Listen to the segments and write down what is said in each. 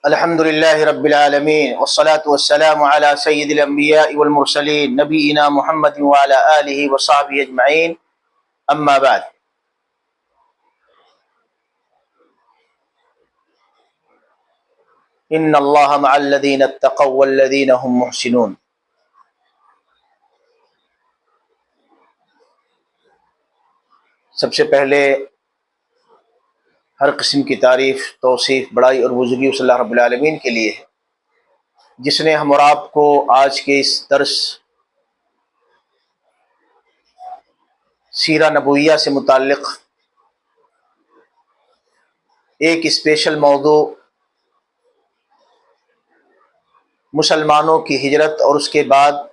الحمد لله رب العالمين والصلاة والسلام على سيد الأنبياء والمرسلين نبينا محمد وعلى آله وصحبه أجمعين أما بعد إن الله مع الذين اتقوا والذين هم محسنون۔ سب سے پہلے ہر قسم کی تعریف، توصیف، بڑائی اور بزرگی اس اللہ رب العالمین کے لیے ہے، جس نے ہم اور آپ کو آج کے اس درس سیرہ نبویہ سے متعلق ایک اسپیشل موضوع مسلمانوں کی ہجرت اور اس کے بعد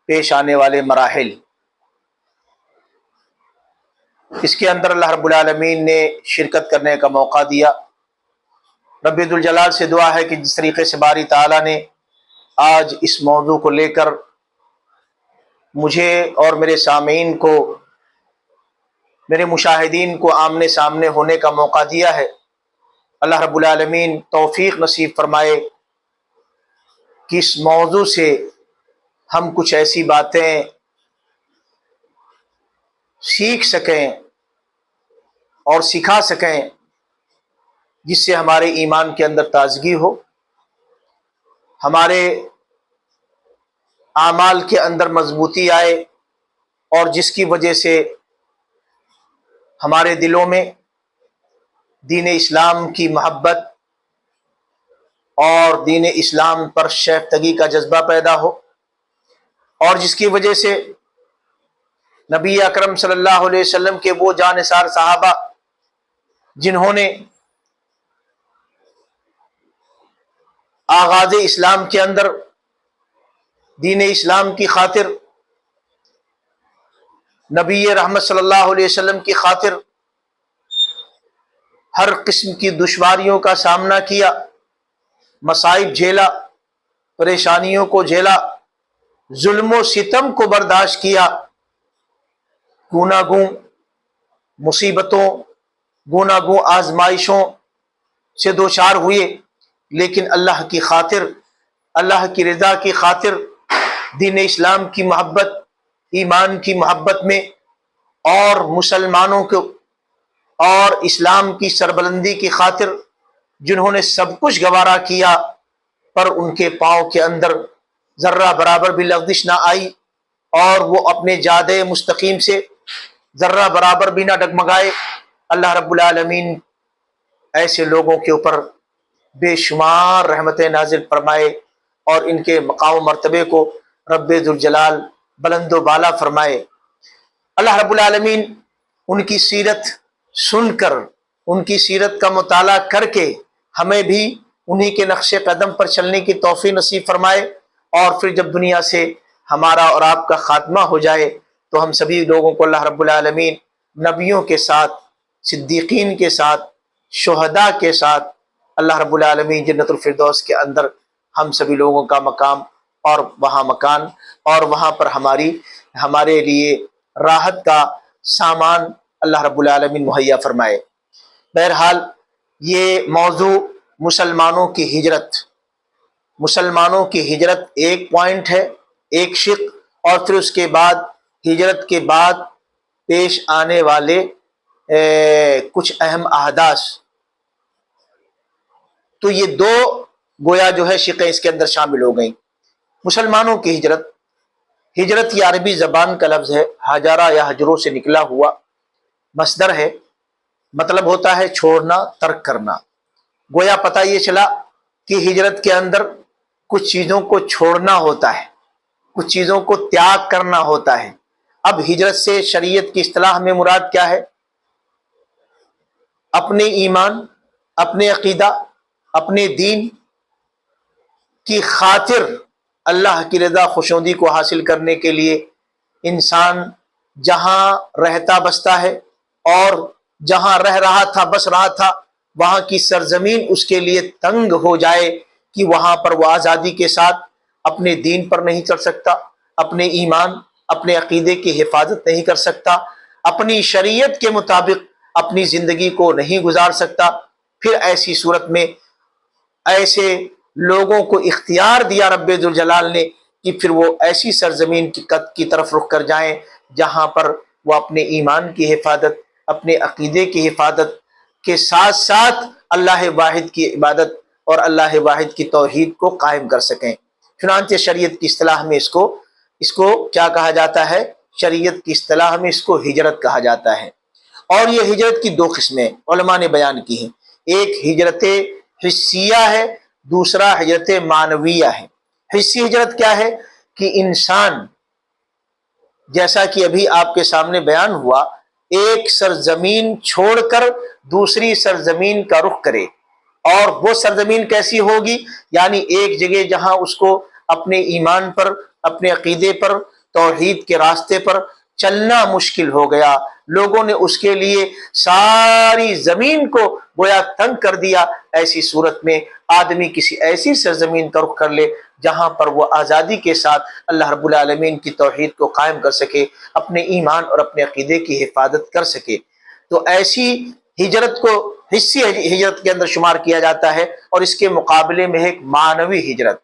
پیش آنے والے مراحل، اس کے اندر اللہ رب العالمین نے شرکت کرنے کا موقع دیا۔ رب ذوالجلال سے دعا ہے کہ جس طریقے سے باری تعالیٰ نے آج اس موضوع کو لے کر مجھے اور میرے سامعین کو، میرے مشاہدین کو آمنے سامنے ہونے کا موقع دیا ہے، اللہ رب العالمین توفیق نصیب فرمائے کہ اس موضوع سے ہم کچھ ایسی باتیں سیکھ سکیں اور سکھا سکیں جس سے ہمارے ایمان کے اندر تازگی ہو، ہمارے اعمال کے اندر مضبوطی آئے، اور جس کی وجہ سے ہمارے دلوں میں دین اسلام کی محبت اور دین اسلام پر شیفتگی کا جذبہ پیدا ہو، اور جس کی وجہ سے نبی اکرم صلی اللہ علیہ وسلم کے وہ جانثار صحابہ جنہوں نے آغاز اسلام کے اندر دین اسلام کی خاطر، نبی رحمت صلی اللہ علیہ وسلم کی خاطر ہر قسم کی دشواریوں کا سامنا کیا، مصائب جھیلا، پریشانیوں کو جھیلا، ظلم و ستم کو برداشت کیا، گوناگوں مصیبتوں، گوناگوں آزمائشوں سے دوچار ہوئے، لیکن اللہ کی خاطر، اللہ کی رضا کی خاطر، دین اسلام کی محبت، ایمان کی محبت میں، اور مسلمانوں کو اور اسلام کی سربلندی کی خاطر جنہوں نے سب کچھ گوارا کیا، پر ان کے پاؤں کے اندر ذرہ برابر بھی لغزش نہ آئی، اور وہ اپنے جادے مستقیم سے ذرہ برابر بھی نہ ڈگمگائے۔ اللہ رب العالمین ایسے لوگوں کے اوپر بے شمار رحمتیں نازل فرمائے، اور ان کے مقام و مرتبے کو رب ذوالجلال بلند و بالا فرمائے۔ اللہ رب العالمین ان کی سیرت سن کر، ان کی سیرت کا مطالعہ کر کے ہمیں بھی انہی کے نقش قدم پر چلنے کی توفیق نصیب فرمائے، اور پھر جب دنیا سے ہمارا اور آپ کا خاتمہ ہو جائے تو ہم سبھی لوگوں کو اللہ رب العالمین نبیوں کے ساتھ، صدیقین کے ساتھ، شہداء کے ساتھ اللہ رب العالمین جنت الفردوس کے اندر ہم سبھی لوگوں کا مقام اور وہاں مکان، اور وہاں پر ہمارے لیے راحت کا سامان اللہ رب العالمین مہیا فرمائے۔ بہرحال یہ موضوع مسلمانوں کی ہجرت ایک پوائنٹ ہے، ایک شق، اور پھر اس کے بعد ہجرت کے بعد پیش آنے والے کچھ اہم احداث، تو یہ دو گویا جو ہے شقیں اس کے اندر شامل ہو گئیں۔ مسلمانوں کی ہجرت یہ عربی زبان کا لفظ ہے، ہاجرہ یا ہجروں سے نکلا ہوا مصدر ہے، مطلب ہوتا ہے چھوڑنا، ترک کرنا۔ گویا پتہ یہ چلا کہ ہجرت کے اندر کچھ چیزوں کو چھوڑنا ہوتا ہے، کچھ چیزوں کو تیاگ کرنا ہوتا ہے۔ اب ہجرت سے شریعت کی اصطلاح میں مراد کیا ہے؟ اپنے ایمان، اپنے عقیدہ، اپنے دین کی خاطر اللہ کی رضا خوشنودی کو حاصل کرنے کے لیے انسان جہاں رہتا بستا ہے، اور جہاں رہ رہا تھا، بس رہا تھا، وہاں کی سرزمین اس کے لیے تنگ ہو جائے کہ وہاں پر وہ آزادی کے ساتھ اپنے دین پر نہیں چل سکتا، اپنے ایمان، اپنے عقیدے کی حفاظت نہیں کر سکتا، اپنی شریعت کے مطابق اپنی زندگی کو نہیں گزار سکتا، پھر ایسی صورت میں ایسے لوگوں کو اختیار دیا رب ذوالجلال نے کہ پھر وہ ایسی سرزمین کی طرف رخ کر جائیں جہاں پر وہ اپنے ایمان کی حفاظت، اپنے عقیدے کی حفاظت کے ساتھ ساتھ اللہ واحد کی عبادت اور اللہ واحد کی توحید کو قائم کر سکیں۔ چنانچہ شریعت کی اصطلاح میں اس کو کیا کہا جاتا ہے؟ شریعت کی اصطلاح میں اس کو ہجرت کہا جاتا ہے۔ اور یہ ہجرت کی دو قسمیں علماء نے بیان کی ہیں، ایک ہجرت حسیہ ہے، دوسرا ہجرت معنویہ ہے۔ حسی ہجرت کیا ہے؟ کہ انسان، جیسا کہ ابھی آپ کے سامنے بیان ہوا، ایک سرزمین چھوڑ کر دوسری سرزمین کا رخ کرے، اور وہ سرزمین کیسی ہوگی؟ یعنی ایک جگہ جہاں اس کو اپنے ایمان پر، اپنے عقیدے پر، توحید کے راستے پر چلنا مشکل ہو گیا، لوگوں نے اس کے لیے ساری زمین کو گویا تنگ کر دیا۔ ایسی صورت میں آدمی کسی ایسی سرزمین کا رخ کر لے جہاں پر وہ آزادی کے ساتھ اللہ رب العالمین کی توحید کو قائم کر سکے، اپنے ایمان اور اپنے عقیدے کی حفاظت کر سکے، تو ایسی ہجرت کو حسی ہجرت کے اندر شمار کیا جاتا ہے۔ اور اس کے مقابلے میں ایک معنوی ہجرت۔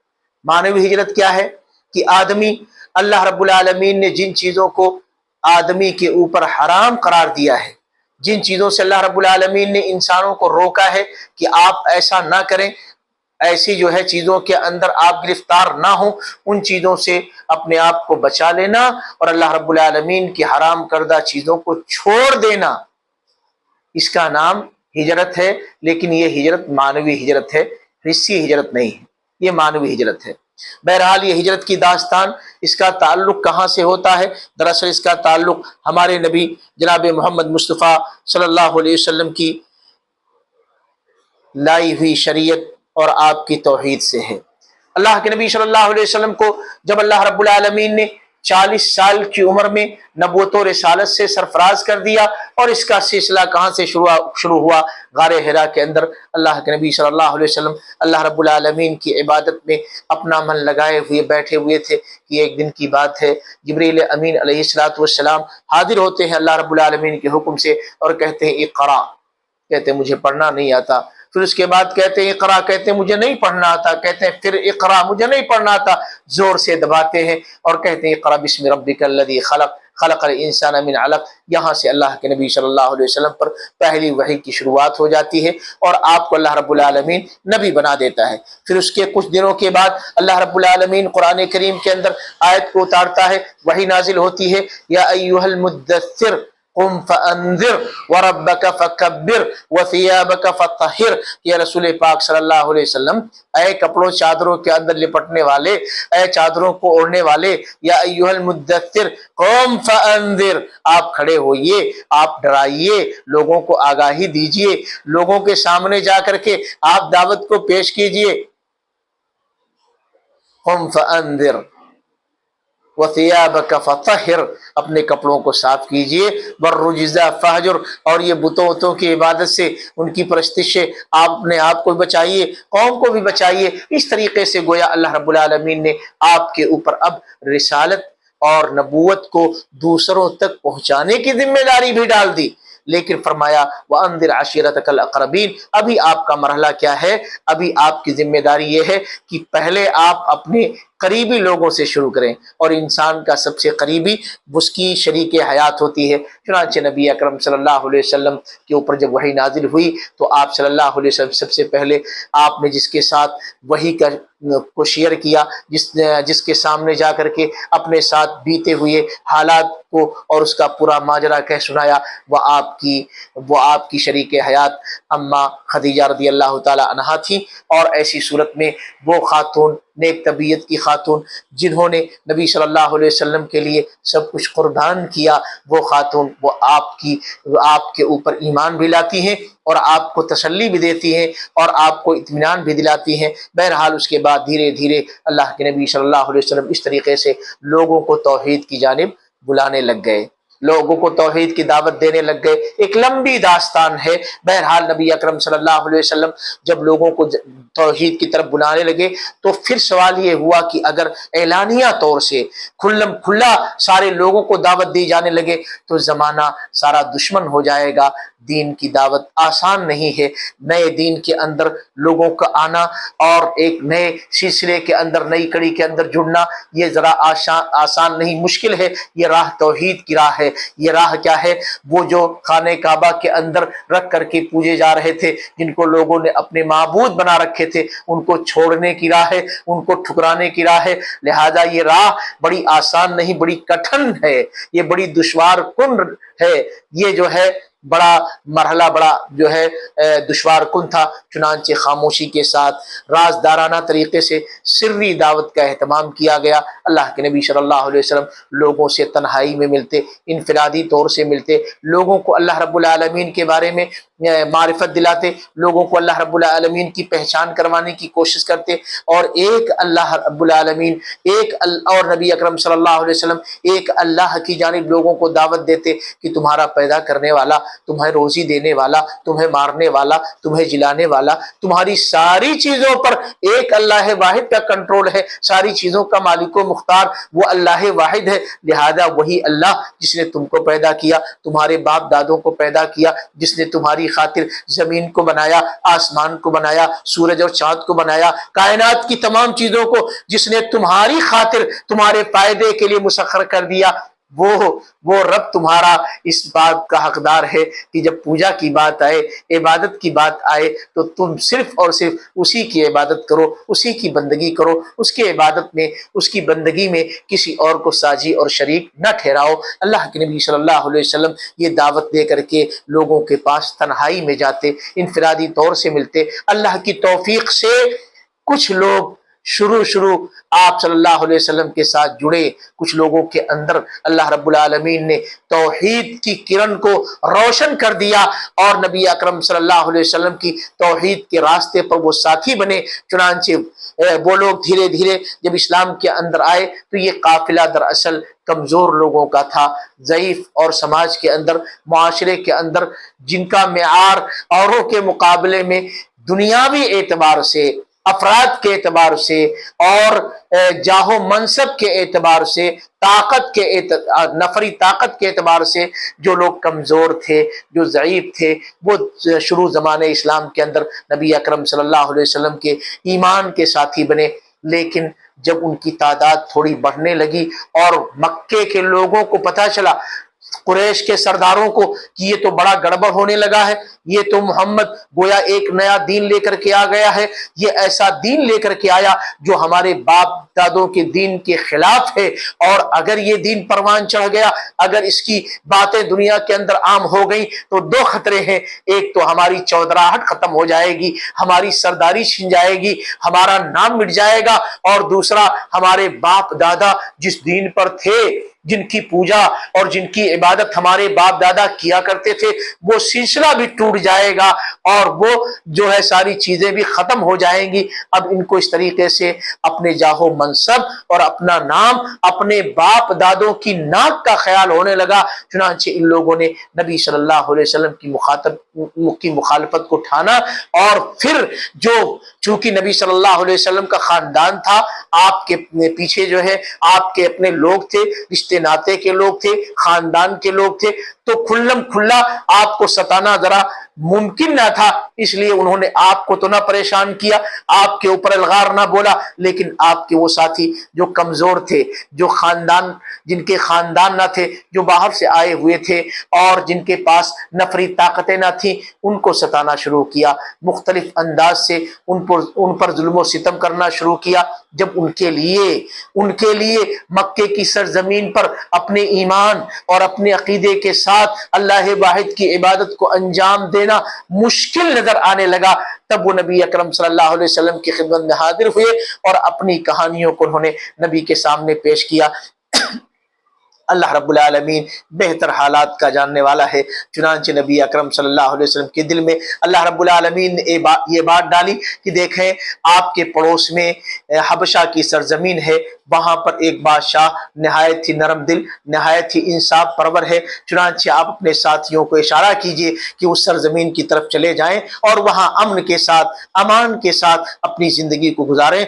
معنوی ہجرت کیا ہے؟ کہ آدمی، اللہ رب العالمین نے جن چیزوں کو آدمی کے اوپر حرام قرار دیا ہے، جن چیزوں سے اللہ رب العالمین نے انسانوں کو روکا ہے کہ آپ ایسا نہ کریں، ایسی جو ہے چیزوں کے اندر آپ گرفتار نہ ہوں، ان چیزوں سے اپنے آپ کو بچا لینا اور اللہ رب العالمین کی حرام کردہ چیزوں کو چھوڑ دینا، اس کا نام ہجرت ہے۔ لیکن یہ ہجرت معنوی ہجرت ہے، حسی ہجرت نہیں ہے، یہ معنوی ہجرت ہے۔ بہرحال یہ ہجرت کی داستان، اس کا تعلق کہاں سے ہوتا ہے؟ دراصل اس کا تعلق ہمارے نبی جناب محمد مصطفیٰ صلی اللہ علیہ وسلم کی لائی ہوئی شریعت اور آپ کی توحید سے ہے۔ اللہ کے نبی صلی اللہ علیہ وسلم کو جب اللہ رب العالمین نے 40 سال کی عمر میں نبوت و رسالت سے سرفراز کر دیا، اور اس کا سلسلہ کہاں سے شروع ہوا؟ غار حرا کے اندر اللہ کے نبی صلی اللہ علیہ وسلم اللہ رب العالمین کی عبادت میں اپنا من لگائے ہوئے بیٹھے ہوئے تھے کہ ایک دن کی بات ہے، جبریل امین علیہ الصلوۃ والسلام حاضر ہوتے ہیں اللہ رب العالمین کے حکم سے اور کہتے ہیں اقرا، کہتے ہیں مجھے پڑھنا نہیں آتا۔ پھر اس کے بعد کہتے ہیں اقرا، کہتے ہیں مجھے نہیں پڑھنا آتا، کہتے ہیں پھر اقرا، مجھے نہیں پڑھنا آتا، زور سے دباتے ہیں اور کہتے ہیں اقرا بسم ربک الذی خلق خلق الانسان من علق۔ یہاں سے اللہ کے نبی صلی اللہ علیہ وسلم پر پہلی وحی کی شروعات ہو جاتی ہے اور آپ کو اللہ رب العالمین نبی بنا دیتا ہے۔ پھر اس کے کچھ دنوں کے بعد اللہ رب العالمین قرآن کریم کے اندر آیت کو اتارتا ہے، وحی نازل ہوتی ہے، یا ایھا المدثر قم فانذر وربک فکبر وثیابک فطہر۔ یا رسول پاک صلی اللہ علیہ وسلم، اے کپڑوں چادروں کے اندر لپٹنے والے، اے چادروں کو اوڑھنے والے، یا ایھا المدثر قم فانذر، آپ کھڑے ہوئیے، آپ ڈرائیے، لوگوں کو آگاہی دیجئے، لوگوں کے سامنے جا کر کے آپ دعوت کو پیش کیجئے۔ قم فانذر وثیابک فطہر، اپنے کپڑوں کو صاف کیجئے، والرجز فہجر، اور یہ بتوں کی عبادت سے، ان کی پرستش سے آپ اپنے آپ کو بچائیے، قوم کو بھی بچائیے۔ اس طریقے سے گویا اللہ رب العالمین نے آپ کے اوپر اب رسالت اور نبوت کو دوسروں تک پہنچانے کی ذمہ داری بھی ڈال دی، لیکن فرمایا وَأَنذِرْ عَشِيرَتَكَ الْأَقْرَبِينَ۔ ابھی آپ کا مرحلہ کیا ہے؟ ابھی آپ کی ذمہ داری یہ ہے کہ پہلے آپ اپنے قریبی لوگوں سے شروع کریں، اور انسان کا سب سے قریبی اس کی شریک حیات ہوتی ہے۔ چنانچہ نبی اکرم صلی اللہ علیہ وسلم کے اوپر جب وحی نازل ہوئی تو آپ صلی اللہ علیہ وسلم سب سے پہلے آپ نے جس کے ساتھ وحی کو شیئر کیا، جس کے سامنے جا کر کے اپنے ساتھ بیتے ہوئے حالات کو اور اس کا پورا ماجرا کہہ سنایا، وہ آپ کی شریک حیات اماں خدیجہ رضی اللہ تعالی عنہا تھیں۔ اور ایسی صورت میں وہ خاتون، نیک طبیعت کی خاتون جنہوں نے نبی صلی اللہ علیہ وسلم کے لیے سب کچھ قربان کیا، وہ خاتون وہ آپ کے اوپر ایمان بھی لاتی ہیں اور آپ کو تسلی بھی دیتی ہیں اور آپ کو اطمینان بھی دلاتی ہیں۔ بہرحال اس کے بعد دھیرے دھیرے اللہ کے نبی صلی اللہ علیہ وسلم اس طریقے سے لوگوں کو توحید کی جانب بلانے لگ گئے۔ لوگوں کو توحید کی دعوت دینے لگ گئے. ایک لمبی داستان ہے. بہرحال نبی اکرم صلی اللہ علیہ وسلم جب لوگوں کو توحید کی طرف بلانے لگے تو پھر سوال یہ ہوا کہ اگر اعلانیہ طور سے کھلم کھلا سارے لوگوں کو دعوت دی جانے لگے تو زمانہ سارا دشمن ہو جائے گا. دین کی دعوت آسان نہیں ہے. نئے دین کے اندر لوگوں کا آنا اور ایک نئے سلسلے کے اندر نئی کڑی کے اندر جڑنا یہ ذرا آسان نہیں، مشکل ہے. یہ راہ توحید کی راہ ہے. یہ راہ کیا ہے؟ وہ جو خانہ کعبہ کے اندر رکھ کر کے پوجے جا رہے تھے، جن کو لوگوں نے اپنے معبود بنا رکھے تھے، ان کو چھوڑنے کی راہ ہے، ان کو ٹھکرانے کی راہ ہے. لہذا یہ راہ بڑی آسان نہیں، بڑی کٹھن ہے، یہ بڑی دشوار کن ہے. یہ جو ہے بڑا مرحلہ بڑا جو ہے دشوار کن تھا. چنانچہ خاموشی کے ساتھ رازدارانہ طریقے سے سری دعوت کا اہتمام کیا گیا. اللہ کے نبی صلی اللہ علیہ وسلم لوگوں سے تنہائی میں ملتے، انفرادی طور سے ملتے، لوگوں کو اللہ رب العالمین کے بارے میں معرفت دلاتے، لوگوں کو اللہ رب العالمین کی پہچان کروانے کی کوشش کرتے، اور ایک اللہ رب العالمین اور نبی اکرم صلی اللہ علیہ وسلم ایک اللہ کی جانب لوگوں کو دعوت دیتے کہ تمہارا پیدا کرنے والا، تمہیں روزی دینے والا، تمہیں مارنے والا، تمہیں جلانے والا، تمہاری ساری چیزوں پر ایک اللہ واحد کا کنٹرول ہے. ساری چیزوں کا مالک و مختار وہ اللہ واحد ہے. لہذا وہی اللہ جس نے تم کو پیدا کیا، تمہارے باپ دادوں کو پیدا کیا، جس نے تمہاری خاطر زمین کو بنایا، آسمان کو بنایا، سورج اور چاند کو بنایا، کائنات کی تمام چیزوں کو جس نے تمہاری خاطر تمہارے فائدے کے لیے مسخر کر دیا، وہ رب تمہارا اس بات کا حقدار ہے کہ جب پوجا کی بات آئے، عبادت کی بات آئے تو تم صرف اور صرف اسی کی عبادت کرو، اسی کی بندگی کرو. اس کی عبادت میں، اس کی بندگی میں کسی اور کو ساجی اور شریک نہ ٹھہراؤ. اللہ کے نبی صلی اللہ علیہ وسلم یہ دعوت دے کر کے لوگوں کے پاس تنہائی میں جاتے، انفرادی طور سے ملتے. اللہ کی توفیق سے کچھ لوگ شروع آپ صلی اللہ علیہ وسلم کے ساتھ جڑے. کچھ لوگوں کے اندر اللہ رب العالمین نے توحید کی کرن کو روشن کر دیا اور نبی اکرم صلی اللہ علیہ وسلم کی توحید کے راستے پر وہ ساتھی بنے. چنانچہ وہ لوگ دھیرے دھیرے جب اسلام کے اندر آئے تو یہ قافلہ دراصل کمزور لوگوں کا تھا، ضعیف، اور سماج کے اندر، معاشرے کے اندر جن کا معیار اوروں کے مقابلے میں دنیاوی اعتبار سے، افراد کے اعتبار سے اور جاہ و منصب کے اعتبار سے، نفری طاقت کے اعتبار سے جو لوگ کمزور تھے، جو ضعیف تھے، وہ شروع زمانے اسلام کے اندر نبی اکرم صلی اللہ علیہ وسلم کے ایمان کے ساتھی بنے. لیکن جب ان کی تعداد تھوڑی بڑھنے لگی اور مکے کے لوگوں کو پتہ چلا، قریش کے سرداروں کو، کہ یہ تو بڑا گڑبڑ ہونے لگا ہے، یہ تو محمد گویا ایک نیا دین لے کر کے آ گیا ہے، یہ ایسا دین لے کر کے آیا جو ہمارے باپ دادوں کے دین کے خلاف ہے، اور اگر یہ دین پروان چڑھ گیا، اگر اس کی باتیں دنیا کے اندر عام ہو گئی تو دو خطرے ہیں. ایک تو ہماری چودراہٹ ختم ہو جائے گی، ہماری سرداری چھن جائے گی، ہمارا نام مٹ جائے گا، اور دوسرا ہمارے باپ دادا جس دین پر تھے، جن کی پوجا اور جن کی عبادت ہمارے باپ دادا کیا کرتے تھے، وہ سلسلہ بھی ٹوٹ جائے گا اور وہ جو ہے ساری چیزیں بھی ختم ہو جائیں گی. اب ان کو اس طریقے سے اپنے جاہ و منصب اور اپنا نام، اپنے باپ دادوں کی ناک کا خیال ہونے لگا. چنانچہ ان لوگوں نے نبی صلی اللہ علیہ وسلم کی مخالفت کو ٹھانا، اور پھر چونکہ نبی صلی اللہ علیہ وسلم کا خاندان تھا، آپ کے پیچھے جو ہے آپ کے اپنے لوگ تھے، رشتے ناتے کے لوگ تھے، خاندان کے لوگ تھے، تو کھلم کھلا آپ کو ستانا ذرا ممکن نہ تھا. اس لیے انہوں نے آپ کو تو نہ پریشان کیا، آپ کے اوپر الغار نہ بولا، لیکن آپ کے وہ ساتھی جو کمزور تھے، جن کے خاندان نہ تھے، جو باہر سے آئے ہوئے تھے اور جن کے پاس نفری طاقتیں نہ تھیں، ان کو ستانا شروع کیا، مختلف انداز سے ان پر ظلم و ستم کرنا شروع کیا. جب ان کے لیے مکے کی سرزمین پر اپنے ایمان اور اپنے عقیدے کے ساتھ اللہ واحد کی عبادت کو انجام دینا مشکل نظر آنے لگا، تب وہ نبی اکرم صلی اللہ علیہ وسلم کی خدمت میں حاضر ہوئے اور اپنی کہانیوں کو انہوں نے نبی کے سامنے پیش کیا. اللہ رب العالمین بہتر حالات کا جاننے والا ہے۔ چنانچہ نبی اکرم صلی اللہ علیہ وسلم کے دل میں اللہ رب العالمین نے یہ بات ڈالی کہ دیکھیں آپ کے پڑوس میں حبشہ کی سرزمین ہے، وہاں پر ایک بادشاہ نہایت ہی نرم دل، نہایت ہی انصاف پرور ہے، چنانچہ آپ اپنے ساتھیوں کو اشارہ کیجئے کہ اس سرزمین کی طرف چلے جائیں اور وہاں امن کے ساتھ، امان کے ساتھ اپنی زندگی کو گزاریں،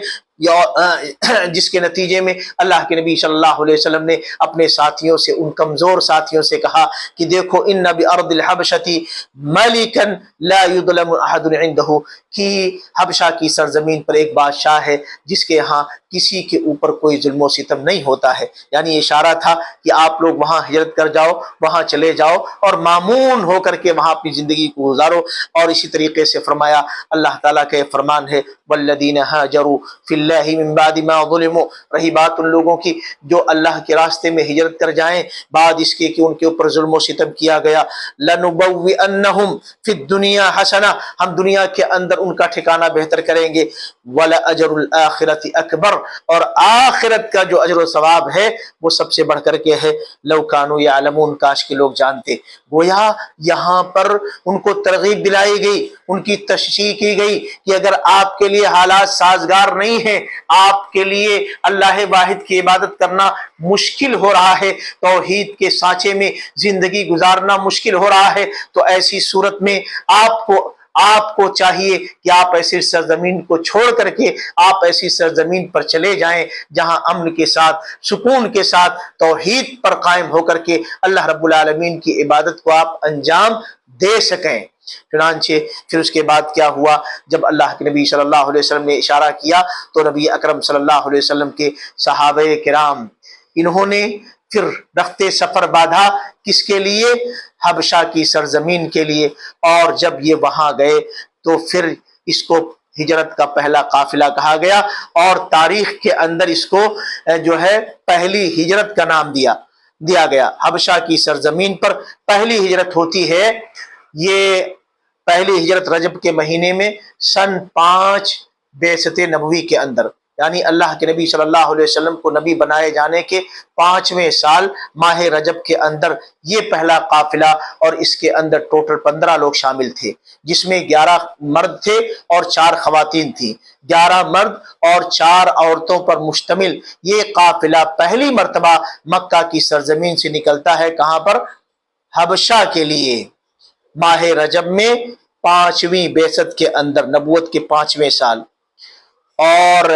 جس کے نتیجے میں اللہ کے نبی صلی اللہ علیہ وسلم نے اپنے ساتھیوں سے، ان کمزور ساتھیوں سے کہا کہ دیکھو ان بارض الحبشۃ ملکا لا یظلم احد عنده، کہ حبشہ کی سرزمین پر ایک بادشاہ ہے جس کے ہاں کسی کے اوپر کوئی ظلم و ستم نہیں ہوتا ہے۔ یعنی اشارہ تھا کہ آپ لوگ وہاں ہجرت کر جاؤ، وہاں چلے جاؤ اور مامون ہو کر کے وہاں اپنی زندگی کو گزارو۔ اور اسی طریقے سے فرمایا، اللہ تعالیٰ کا یہ فرمان ہے والذین ہاجروا فی اللہ من بعد ما ظلموا، رہی بات ان لوگوں کی جو اللہ کے راستے میں ہجرت کر جائیں بعد اس کے کہ ان کے اوپر ظلم و ستم کیا گیا، لنبوئنہم فی الدنیا حسنہ، ہم دنیا کے اندر ان کا ٹھکانہ بہتر کریں گے، ولاجر الآخرۃ اکبر، اور آخرت کا جو اجر و ثواب ہے وہ سب سے بڑھ کر کے ہے، لو کانوا یعلمون، کاش کے لوگ جانتے۔ گویا یہاں پر ان کو ترغیب دلائی گئی، ان کی تشجیع کی گئی کہ اگر آپ کے لیے حالات سازگار نہیں ہیں، آپ کے لیے اللہ واحد کی عبادت کرنا مشکل ہو رہا ہے، توحید کے سانچے میں زندگی گزارنا مشکل ہو رہا ہے، تو ایسی صورت میں آپ کو چاہیے کہ آپ ایسی سرزمین کو چھوڑ کر کے آپ ایسی سرزمین پر چلے جائیں جہاں امن کے ساتھ، سکون کے ساتھ، توحید پر قائم ہو کر کے اللہ رب العالمین کی عبادت کو آپ انجام دے سکیں۔ چنانچہ پھر اس کے بعد کیا ہوا، جب اللہ کے نبی صلی اللہ علیہ وسلم نے اشارہ کیا تو نبی اکرم صلی اللہ علیہ وسلم کے صحابہ کرام انہوں نے پھر رخت سفر باندھا، کس کے لیے؟ حبشہ کی سرزمین کے لیے۔ اور جب یہ وہاں گئے تو پھر اس کو ہجرت کا پہلا قافلہ کہا گیا، اور تاریخ کے اندر اس کو جو ہے پہلی ہجرت کا نام دیا گیا۔ حبشہ کی سرزمین پر پہلی ہجرت ہوتی ہے، یہ پہلی ہجرت رجب کے مہینے میں سن 5 بعثت نبوی کے اندر، یعنی اللہ کے نبی صلی اللہ علیہ وسلم کو نبی بنائے جانے کے 5ویں سال ماہ رجب کے اندر یہ پہلا قافلہ، اور اس کے اندر ٹوٹل 15 لوگ شامل تھے، جس میں 11 مرد تھے اور 4 خواتین تھیں۔ 11 مرد اور 4 عورتوں پر مشتمل یہ قافلہ پہلی مرتبہ مکہ کی سرزمین سے نکلتا ہے، کہاں پر؟ حبشہ کے لیے، ماہ رجب میں 5ویں بعثت کے اندر، نبوت کے 5ویں سال۔ اور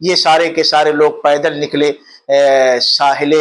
یہ سارے کے سارے لوگ پیدل نکلے ساحل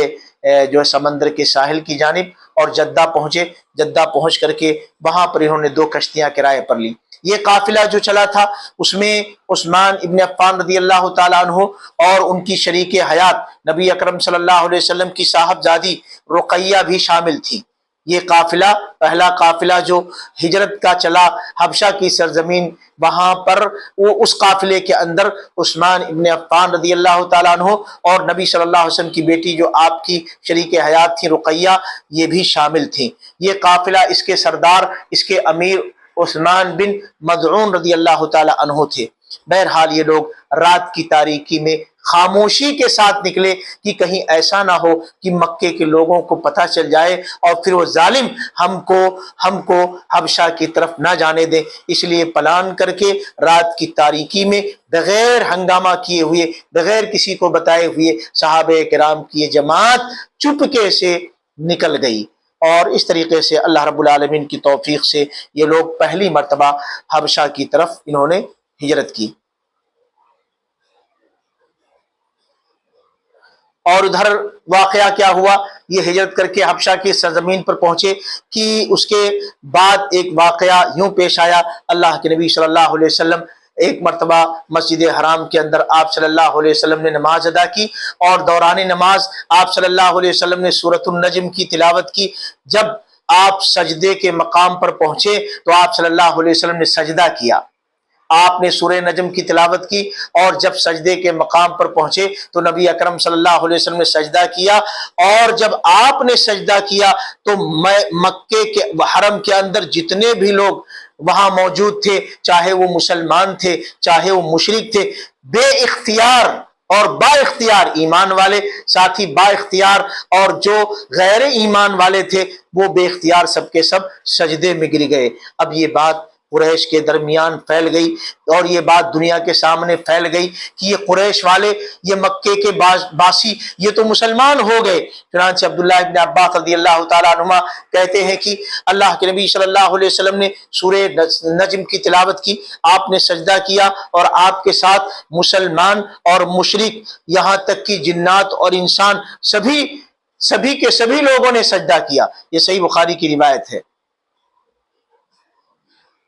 جو سمندر کے ساحل کی جانب، اور جدہ پہنچے۔ جدہ پہنچ کر کے وہاں پر انہوں نے 2 کشتیاں کرائے پر لی۔ یہ قافلہ جو چلا تھا اس میں عثمان ابن عفان رضی اللہ تعالیٰ عنہ اور ان کی شریک حیات نبی اکرم صلی اللہ علیہ وسلم کی صاحبزادی رقیہ بھی شامل تھی۔ یہ قافلہ، پہلا قافلہ جو ہجرت کا چلا حبشہ کی سرزمین، وہاں پر وہ اس قافلے کے اندر عثمان ابن عفان رضی اللہ تعالیٰ عنہ اور نبی صلی اللہ علیہ وسلم کی بیٹی جو آپ کی شریک حیات تھی رقیہ، یہ بھی شامل تھیں۔ یہ قافلہ، اس کے سردار، اس کے امیر عثمان بن مدعون رضی اللہ تعالیٰ عنہ تھے۔ بہرحال یہ لوگ رات کی تاریکی میں خاموشی کے ساتھ نکلے کہ کہیں ایسا نہ ہو کہ مکے کے لوگوں کو پتہ چل جائے اور پھر وہ ظالم ہم کو حبشہ کی طرف نہ جانے دیں، اس لیے پلان کر کے رات کی تاریکی میں بغیر ہنگامہ کیے ہوئے، بغیر کسی کو بتائے ہوئے صحابہ کرام کی یہ جماعت چپکے سے نکل گئی، اور اس طریقے سے اللہ رب العالمین کی توفیق سے یہ لوگ پہلی مرتبہ حبشہ کی طرف انہوں نے ہجرت کی۔ اور ادھر واقعہ کیا ہوا، یہ ہجرت کر کے حبشہ کی سرزمین پر پہنچے کہ اس کے بعد ایک واقعہ یوں پیش آیا، اللہ کے نبی صلی اللہ علیہ وسلم ایک مرتبہ مسجد حرام کے اندر آپ صلی اللہ علیہ وسلم نے نماز ادا کی، اور دوران نماز آپ صلی اللہ علیہ وسلم نے سورۃ النجم کی تلاوت کی۔ جب آپ سجدے کے مقام پر پہنچے تو آپ صلی اللہ علیہ وسلم نے سجدہ کیا، آپ نے سورہ نجم کی تلاوت کی، اور جب سجدے کے مقام پر پہنچے تو نبی اکرم صلی اللہ علیہ وسلم نے سجدہ کیا، اور جب آپ نے سجدہ کیا تو مکے کے حرم کے اندر جتنے بھی لوگ وہاں موجود تھے، چاہے وہ مسلمان تھے چاہے وہ مشرک تھے، بے اختیار اور با اختیار ایمان والے ساتھی با اختیار، اور جو غیر ایمان والے تھے وہ بے اختیار سب کے سب سجدے میں گر گئے۔ اب یہ بات قریش کے درمیان پھیل گئی اور یہ بات دنیا کے سامنے پھیل گئی کہ یہ قریش والے، یہ مکے کے باسی، یہ تو مسلمان ہو گئے۔ چنانچہ عبداللہ ابن عباس رضی اللہ تعالیٰ عنہما کہتے ہیں کہ اللہ کے نبی صلی اللہ علیہ وسلم نے سورہ نجم کی تلاوت کی، آپ نے سجدہ کیا اور آپ کے ساتھ مسلمان اور مشرک، یہاں تک کہ جنات اور انسان سبھی کے سبھی لوگوں نے سجدہ کیا۔ یہ صحیح بخاری کی روایت ہے۔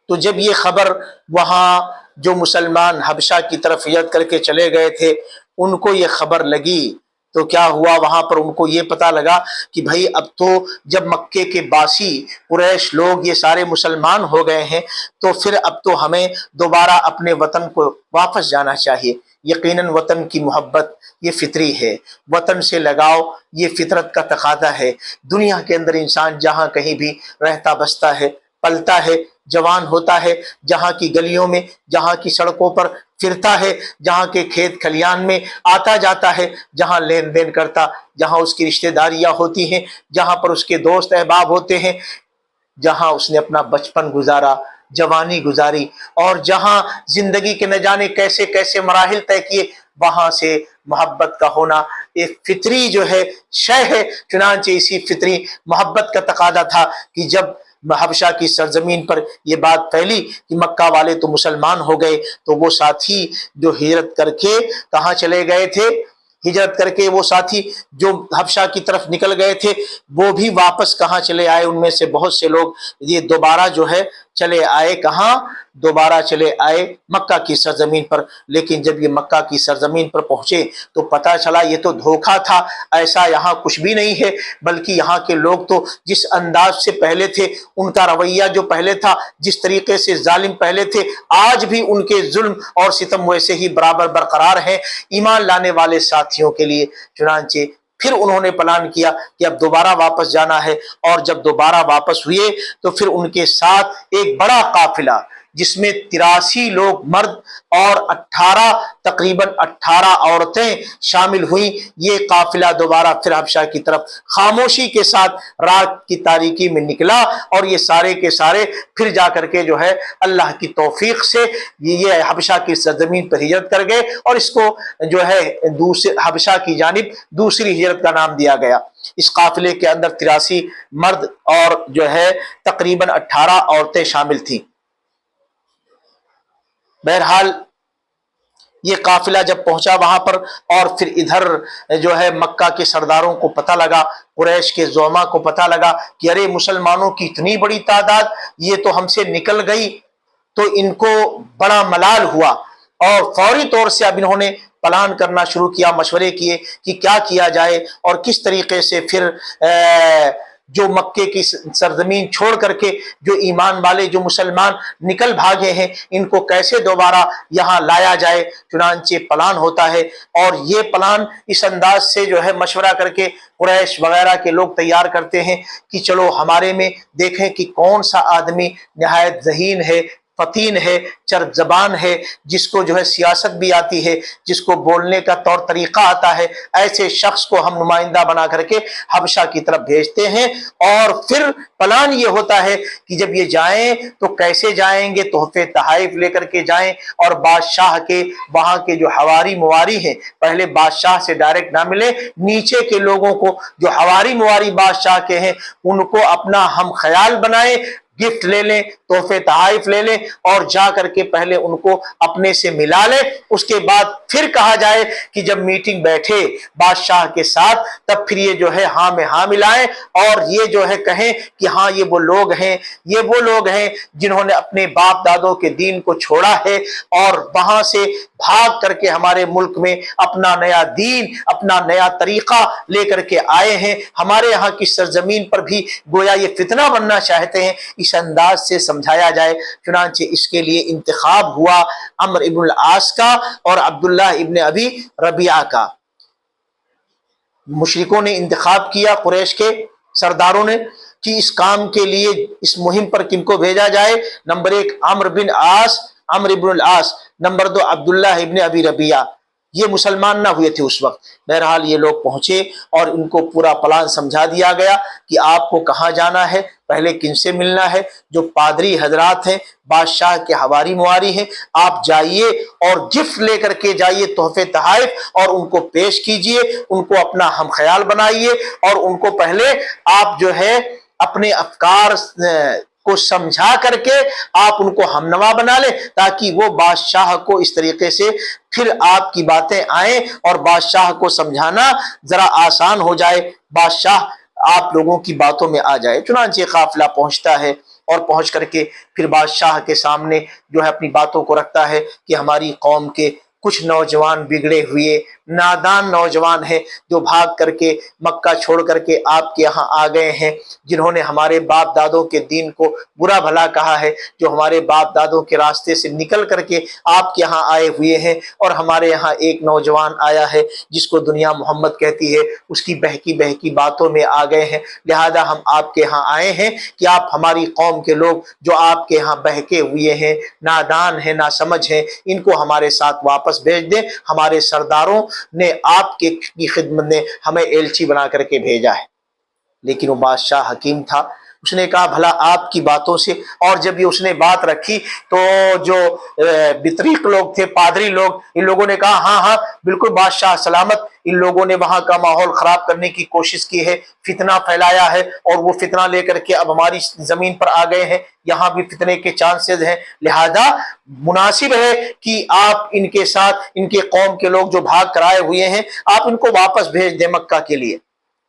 تو جب یہ خبر وہاں جو مسلمان حبشہ کی طرف ہجرت کر کے چلے گئے تھے ان کو یہ خبر لگی تو کیا ہوا، وہاں پر ان کو یہ پتا لگا کہ بھائی اب تو جب مکے کے باسی قریش لوگ یہ سارے مسلمان ہو گئے ہیں تو پھر اب تو ہمیں دوبارہ اپنے وطن کو واپس جانا چاہیے۔ یقیناً وطن کی محبت یہ فطری ہے، وطن سے لگاؤ یہ فطرت کا تقاضا ہے۔ دنیا کے اندر انسان جہاں کہیں بھی رہتا بستا ہے، پلتا ہے، جوان ہوتا ہے، جہاں کی گلیوں میں، جہاں کی سڑکوں پر پھرتا ہے، جہاں کے کھیت کھلیان میں آتا جاتا ہے، جہاں لین دین کرتا، جہاں اس کی رشتہ داریاں ہوتی ہیں، جہاں پر اس کے دوست احباب ہوتے ہیں، جہاں اس نے اپنا بچپن گزارا، جوانی گزاری، اور جہاں زندگی کے نہ جانے کیسے کیسے مراحل طے کیے، وہاں سے محبت کا ہونا ایک فطری جو ہے شے ہے۔ چنانچہ اسی فطری محبت کا تقاضا تھا کہ جب حبشہ کی سرزمین پر یہ بات پھیلی کہ مکہ والے تو مسلمان ہو گئے، تو وہ ساتھی جو ہجرت کر کے کہاں چلے گئے تھے، ہجرت کر کے وہ ساتھی جو حبشہ کی طرف نکل گئے تھے وہ بھی واپس کہاں چلے آئے، ان میں سے بہت سے لوگ یہ دوبارہ جو ہے چلے آئے، کہاں دوبارہ چلے آئے مکہ کی سرزمین پر۔ لیکن جب یہ مکہ کی سرزمین پر پہنچے تو پتہ چلا یہ تو دھوکہ تھا، ایسا یہاں کچھ بھی نہیں ہے، بلکہ یہاں کے لوگ تو جس انداز سے پہلے تھے، ان کا رویہ جو پہلے تھا، جس طریقے سے ظالم پہلے تھے، آج بھی ان کے ظلم اور ستم ویسے ہی برابر برقرار ہیں ایمان لانے والے ساتھیوں کے لیے۔ چنانچہ پھر انہوں نے پلان کیا کہ اب دوبارہ واپس جانا ہے، اور جب دوبارہ واپس ہوئے تو پھر ان کے ساتھ ایک بڑا قافلہ جس میں 83 لوگ مرد اور تقریباً 18 عورتیں شامل ہوئیں، یہ قافلہ دوبارہ پھر حبشہ کی طرف خاموشی کے ساتھ رات کی تاریکی میں نکلا، اور یہ سارے کے سارے پھر جا کر کے جو ہے اللہ کی توفیق سے یہ حبشہ کی سرزمین پر ہجرت کر گئے، اور اس کو جو ہے حبشہ کی جانب دوسری ہجرت کا نام دیا گیا۔ اس قافلے کے اندر 83 مرد اور جو ہے تقریباً 18 عورتیں شامل تھیں۔ بہرحال یہ قافلہ جب پہنچا وہاں پر، اور پھر ادھر جو ہے مکہ کے سرداروں کو پتہ لگا، قریش کے زعماء کو پتہ لگا کہ ارے مسلمانوں کی اتنی بڑی تعداد یہ تو ہم سے نکل گئی، تو ان کو بڑا ملال ہوا، اور فوری طور سے اب انہوں نے پلان کرنا شروع کیا، مشورے کیے کہ کیا کیا جائے اور کس طریقے سے پھر جو مکے کی سرزمین چھوڑ کر کے جو ایمان والے جو مسلمان نکل بھاگے ہیں ان کو کیسے دوبارہ یہاں لایا جائے۔ چنانچہ پلان ہوتا ہے، اور یہ پلان اس انداز سے جو ہے مشورہ کر کے قریش وغیرہ کے لوگ تیار کرتے ہیں کہ چلو ہمارے میں دیکھیں کہ کون سا آدمی نہایت ذہین ہے، فطین ہے، چرب زبان ہے، جس کو جو ہے سیاست بھی آتی ہے، جس کو بولنے کا طور طریقہ آتا ہے، ایسے شخص کو ہم نمائندہ بنا کر کے حبشہ کی طرف بھیجتے ہیں۔ اور پھر پلان یہ ہوتا ہے کہ جب یہ جائیں تو کیسے جائیں گے، تحفے تحائف لے کر کے جائیں، اور بادشاہ کے وہاں کے جو حواری مواری ہیں پہلے بادشاہ سے ڈائریکٹ نہ ملے، نیچے کے لوگوں کو جو حواری مواری بادشاہ کے ہیں ان کو اپنا ہم خیال بنائیں، گفٹ لے لیں، تحفے تحائف لے لیں، اور جا کر کے پہلے ان کو اپنے سے ملا لیں، اس کے بعد پھر کہا جائے کہ جب میٹنگ بیٹھے بادشاہ کے ساتھ تب پھر یہ جو ہے ہاں میں ہاں ملائیں، اور یہ جو ہے کہیں کہ ہاں یہ وہ لوگ ہیں جنہوں نے اپنے باپ دادوں کے دین کو چھوڑا ہے اور وہاں سے بھاگ کر کے ہمارے ملک میں اپنا نیا دین، اپنا نیا طریقہ لے کر کے آئے ہیں، ہمارے یہاں کی سرزمین پر بھی گویا یہ فتنہ بننا چاہتے ہیں، اس انداز سے سمجھایا جائے۔ چنانچہ اس کے لیے انتخاب ہوا عمرو ابن العاص کا اور عبداللہ ابن ابی ربیعہ کا۔ مشرکوں نے انتخاب کیا، قریش کے سرداروں نے، کہ اس کام کے لیے اس مہم پر کن کو بھیجا جائے۔ نمبر 1 عمرو ابن العاص، نمبر 2 عبداللہ ابن ابی ربیعہ، یہ مسلمان نہ ہوئے تھے اس وقت۔ بہرحال یہ لوگ پہنچے اور ان کو پورا پلان سمجھا دیا گیا کہ آپ کو کہاں جانا ہے، پہلے کن سے ملنا ہے۔ جو پادری حضرات ہیں، بادشاہ کے حواری مواری ہیں، آپ جائیے اور گفٹ لے کر کے جائیے، تحفے تحائف، اور ان کو پیش کیجئے، ان کو اپنا ہم خیال بنائیے، اور ان کو پہلے آپ جو ہے اپنے افکار کو سمجھا کر کے آپ ان کو ہمنوا بنا لیں، تاکہ وہ بادشاہ کو اس طریقے سے پھر آپ کی باتیں آئیں اور بادشاہ کو سمجھانا ذرا آسان ہو جائے، بادشاہ آپ لوگوں کی باتوں میں آ جائے۔ چنانچہ قافلہ پہنچتا ہے اور پہنچ کر کے پھر بادشاہ کے سامنے جو ہے اپنی باتوں کو رکھتا ہے کہ ہماری قوم کے کچھ نوجوان بگڑے ہوئے نادان نوجوان ہیں جو بھاگ کر کے مکہ چھوڑ کر کے آپ کے یہاں آ گئے ہیں، جنہوں نے ہمارے باپ دادوں کے دین کو برا بھلا کہا ہے، جو ہمارے باپ دادوں کے راستے سے نکل کر کے آپ کے یہاں آئے ہوئے ہیں، اور ہمارے یہاں ایک نوجوان آیا ہے جس کو دنیا محمد کہتی ہے، اس کی بہکی بہکی باتوں میں آ گئے ہیں، لہذا ہم آپ کے یہاں آئے ہیں کہ آپ ہماری قوم کے لوگ جو آپ کے یہاں بہکے ہوئے ہیں، نادان ہیں، ناسمجھ ہیں، ان کو ہمارے ساتھ واپس بھیج دیں۔ ہمارے سرداروں نے آپ کی خدمت میں ہمیں ایلچی بنا کر کے بھیجا ہے۔ لیکن وہ بادشاہ حکیم تھا، اس نے کہا بھلا آپ کی باتوں سے، اور جب یہ اس نے بات رکھی تو جو بطریق لوگ تھے، پادری لوگ، ان لوگوں نے کہا ہاں ہاں بالکل بادشاہ سلامت، ان لوگوں نے وہاں کا ماحول خراب کرنے کی کوشش کی ہے، فتنہ پھیلایا ہے، اور وہ فتنہ لے کر کے اب ہماری زمین پر آ گئے ہیں، یہاں بھی فتنے کے چانسز ہیں، لہذا مناسب ہے کہ آپ ان کے ساتھ، ان کے قوم کے لوگ جو بھاگ کر آئے ہوئے ہیں، آپ ان کو واپس بھیج دیں مکہ کے لیے۔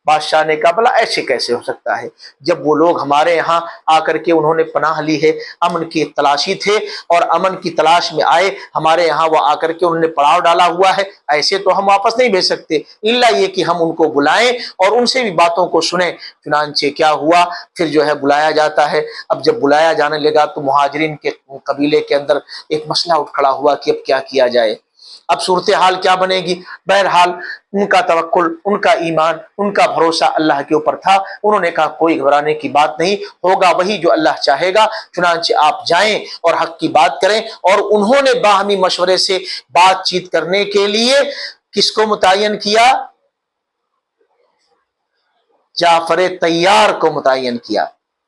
بادشاہ نے کہا بھلا ایسے کیسے ہو سکتا ہے، جب وہ لوگ ہمارے یہاں آ کر کے انہوں نے پناہ لی ہے، امن کی تلاشی تھے اور امن کی تلاش میں آئے ہمارے یہاں، وہ آ کر کے انہوں نے پڑاؤ ڈالا ہوا ہے، ایسے تو ہم واپس نہیں بھیج سکتے، الا یہ کہ ہم ان کو بلائیں اور ان سے بھی باتوں کو سنیں۔ چنانچہ کیا ہوا، پھر جو ہے بلایا جاتا ہے۔ اب جب بلایا جانے لگا تو مہاجرین کے قبیلے کے اندر ایک مسئلہ اٹھ کھڑا ہوا کہ اب کیا کیا جائے، اب صورتحال کیا بنے گی۔ بہرحال ان کا توکل، ان کا ایمان، ان کا بھروسہ اللہ کے اوپر تھا، انہوں نے کہا کوئی گھبرانے کی بات نہیں، ہوگا وہی جو اللہ چاہے گا، چنانچہ آپ جائیں اور حق کی بات کریں۔ اور انہوں نے باہمی مشورے سے بات چیت کرنے کے لیے کس کو متعین کیا؟ جعفر طیار کو متعین کیا،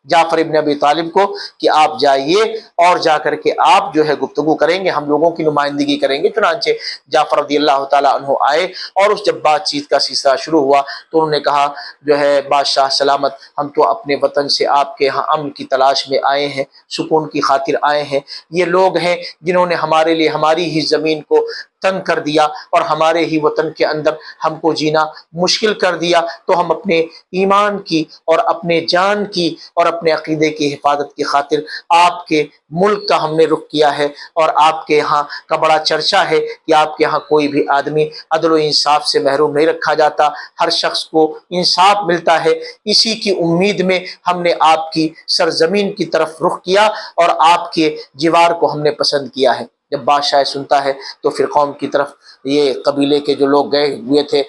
جعفر ابن ابی طالب کو، کہ آپ جائیے اور جا کر کے آپ جو ہے گفتگو کریں گے، ہم لوگوں کی نمائندگی کریں گے۔ چنانچہ جعفر رضی اللہ تعالیٰ عنہ آئے، اور اس جب بات چیت کا سلسلہ شروع ہوا تو انہوں نے کہا جو ہے بادشاہ سلامت، ہم تو اپنے وطن سے آپ کے ہاں امن کی تلاش میں آئے ہیں، سکون کی خاطر آئے ہیں، یہ لوگ ہیں جنہوں نے ہمارے لیے ہماری ہی زمین کو تنگ کر دیا اور ہمارے ہی وطن کے اندر ہم کو جینا مشکل کر دیا، تو ہم اپنے ایمان کی اور اپنے جان کی اور اپنے عقیدے کی حفاظت کی خاطر آپ کے ملک کا ہم نے رخ کیا ہے، اور آپ کے یہاں کا بڑا چرچا ہے کہ آپ کے یہاں کوئی بھی آدمی عدل و انصاف سے محروم نہیں رکھا جاتا، ہر شخص کو انصاف ملتا ہے، اسی کی امید میں ہم نے آپ کی سرزمین کی طرف رخ کیا اور آپ کے جوار کو ہم نے پسند کیا ہے۔ جب بادشاہ سنتا ہے تو پھر قوم کی طرف یہ قبیلے کے جو لوگ گئے ہوئے تھے،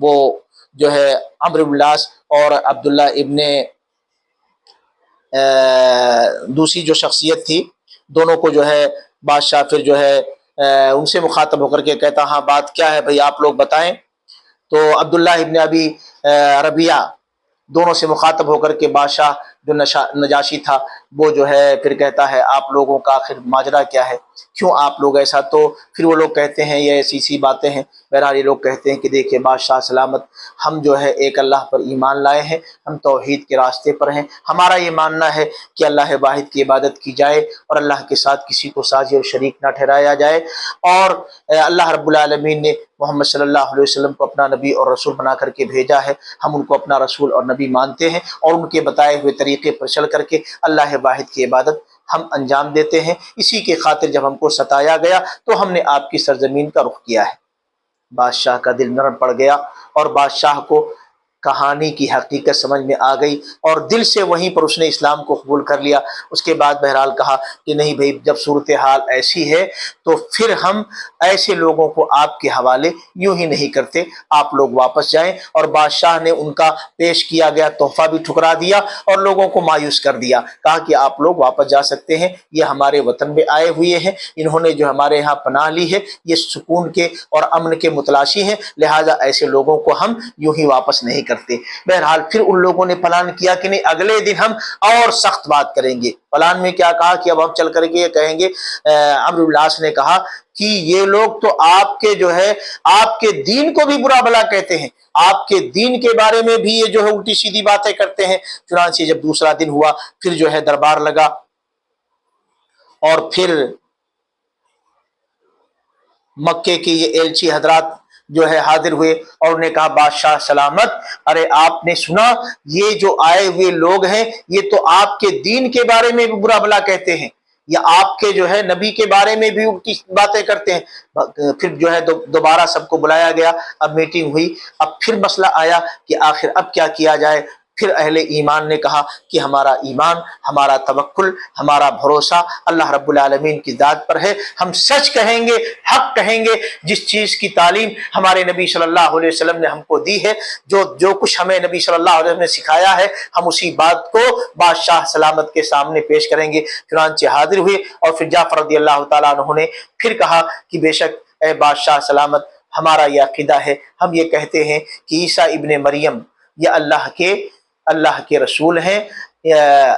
وہ جو ہے عمرو بن العاص اور عبداللہ ابن دوسری جو شخصیت تھی، دونوں کو جو ہے بادشاہ پھر جو ہے ان سے مخاطب ہو کر کے کہتا ہاں بات کیا ہے بھئی آپ لوگ بتائیں۔ تو عبداللہ ابن ابی ربیعہ دونوں سے مخاطب ہو کر کے بادشاہ جو نجاشی تھا وہ جو ہے پھر کہتا ہے آپ لوگوں کا آخر ماجرا کیا ہے، کیوں آپ لوگ ایسا؟ تو پھر وہ لوگ کہتے ہیں یہ ایسی سی باتیں ہیں۔ بہرحال یہ لوگ کہتے ہیں کہ دیکھیں بادشاہ سلامت، ہم جو ہے ایک اللہ پر ایمان لائے ہیں، ہم توحید کے راستے پر ہیں، ہمارا یہ ماننا ہے کہ اللہ واحد کی عبادت کی جائے اور اللہ کے ساتھ کسی کو ساجی اور شریک نہ ٹھہرایا جائے، اور اللہ رب العالمین نے محمد صلی اللہ علیہ وسلم کو اپنا نبی اور رسول بنا کر کے بھیجا ہے، ہم ان کو اپنا رسول اور نبی مانتے ہیں، اور ان کے بتائے ہوئے طریقے پر چل کر کے اللہ واحد کی عبادت ہم انجام دیتے ہیں۔ اسی کے خاطر جب ہم کو ستایا گیا تو ہم نے آپ کی سرزمین کا رخ کیا ہے۔ بادشاہ کا دل نرم پڑ گیا، اور بادشاہ کو کہانی کی حقیقت سمجھ میں آ گئی اور دل سے وہیں پر اس نے اسلام کو قبول کر لیا۔ اس کے بعد بہرحال کہا کہ نہیں بھائی، جب صورتحال ایسی ہے تو پھر ہم ایسے لوگوں کو آپ کے حوالے یوں ہی نہیں کرتے، آپ لوگ واپس جائیں۔ اور بادشاہ نے ان کا پیش کیا گیا تحفہ بھی ٹھکرا دیا اور لوگوں کو مایوس کر دیا، کہا کہ آپ لوگ واپس جا سکتے ہیں، یہ ہمارے وطن میں آئے ہوئے ہیں، انہوں نے جو ہمارے ہاں پناہ لی ہے، یہ سکون کے اور امن کے متلاشی ہیں، لہٰذا ایسے لوگوں کو ہم یوں ہی واپس نہیں کرتے۔ بہرحال پھر ان لوگوں نے پلان کیا کہ نہیں، اگلے دن ہم اور سخت بات کریں گے۔ پلان میں کیا کہا کہ اب ہم چل کر کے یہ کہیں گے، عمرو بن العاص نے کہا کہ یہ لوگ تو آپ کے جو ہے آپ کے دین کو بھی برا بھلا کہتے ہیں، آپ کے دین کے بارے میں بھی یہ جو ہے الٹی سیدھی باتیں کرتے ہیں۔ چنانچہ جب دوسرا دن ہوا، پھر جو ہے دربار لگا اور پھر مکے کے یہ ایلچی حضرات جو ہے حاضر ہوئے اور انہیں کہا بادشاہ سلامت، ارے آپ نے سنا یہ جو آئے ہوئے لوگ ہیں یہ تو آپ کے دین کے بارے میں بھی برا بھلا کہتے ہیں، یا آپ کے جو ہے نبی کے بارے میں بھی الٹی باتیں کرتے ہیں۔ پھر جو ہے دوبارہ سب کو بلایا گیا، اب میٹنگ ہوئی، اب پھر مسئلہ آیا کہ آخر اب کیا کیا جائے۔ پھر اہل ایمان نے کہا کہ ہمارا ایمان، ہمارا توکل، ہمارا بھروسہ اللہ رب العالمین کی ذات پر ہے، ہم سچ کہیں گے، حق کہیں گے، جس چیز کی تعلیم ہمارے نبی صلی اللہ علیہ وسلم نے ہم کو دی ہے، جو کچھ ہمیں نبی صلی اللہ علیہ وسلم نے سکھایا ہے، ہم اسی بات کو بادشاہ سلامت کے سامنے پیش کریں گے۔ چنانچہ حاضر ہوئے اور پھر جعفر رضی اللہ تعالیٰ عنہ نے پھر کہا کہ بے شک اے بادشاہ سلامت، ہمارا یہ عقیدہ ہے، ہم یہ کہتے ہیں کہ عیسیٰ ابن مریم یہ اللہ کے رسول ہیں،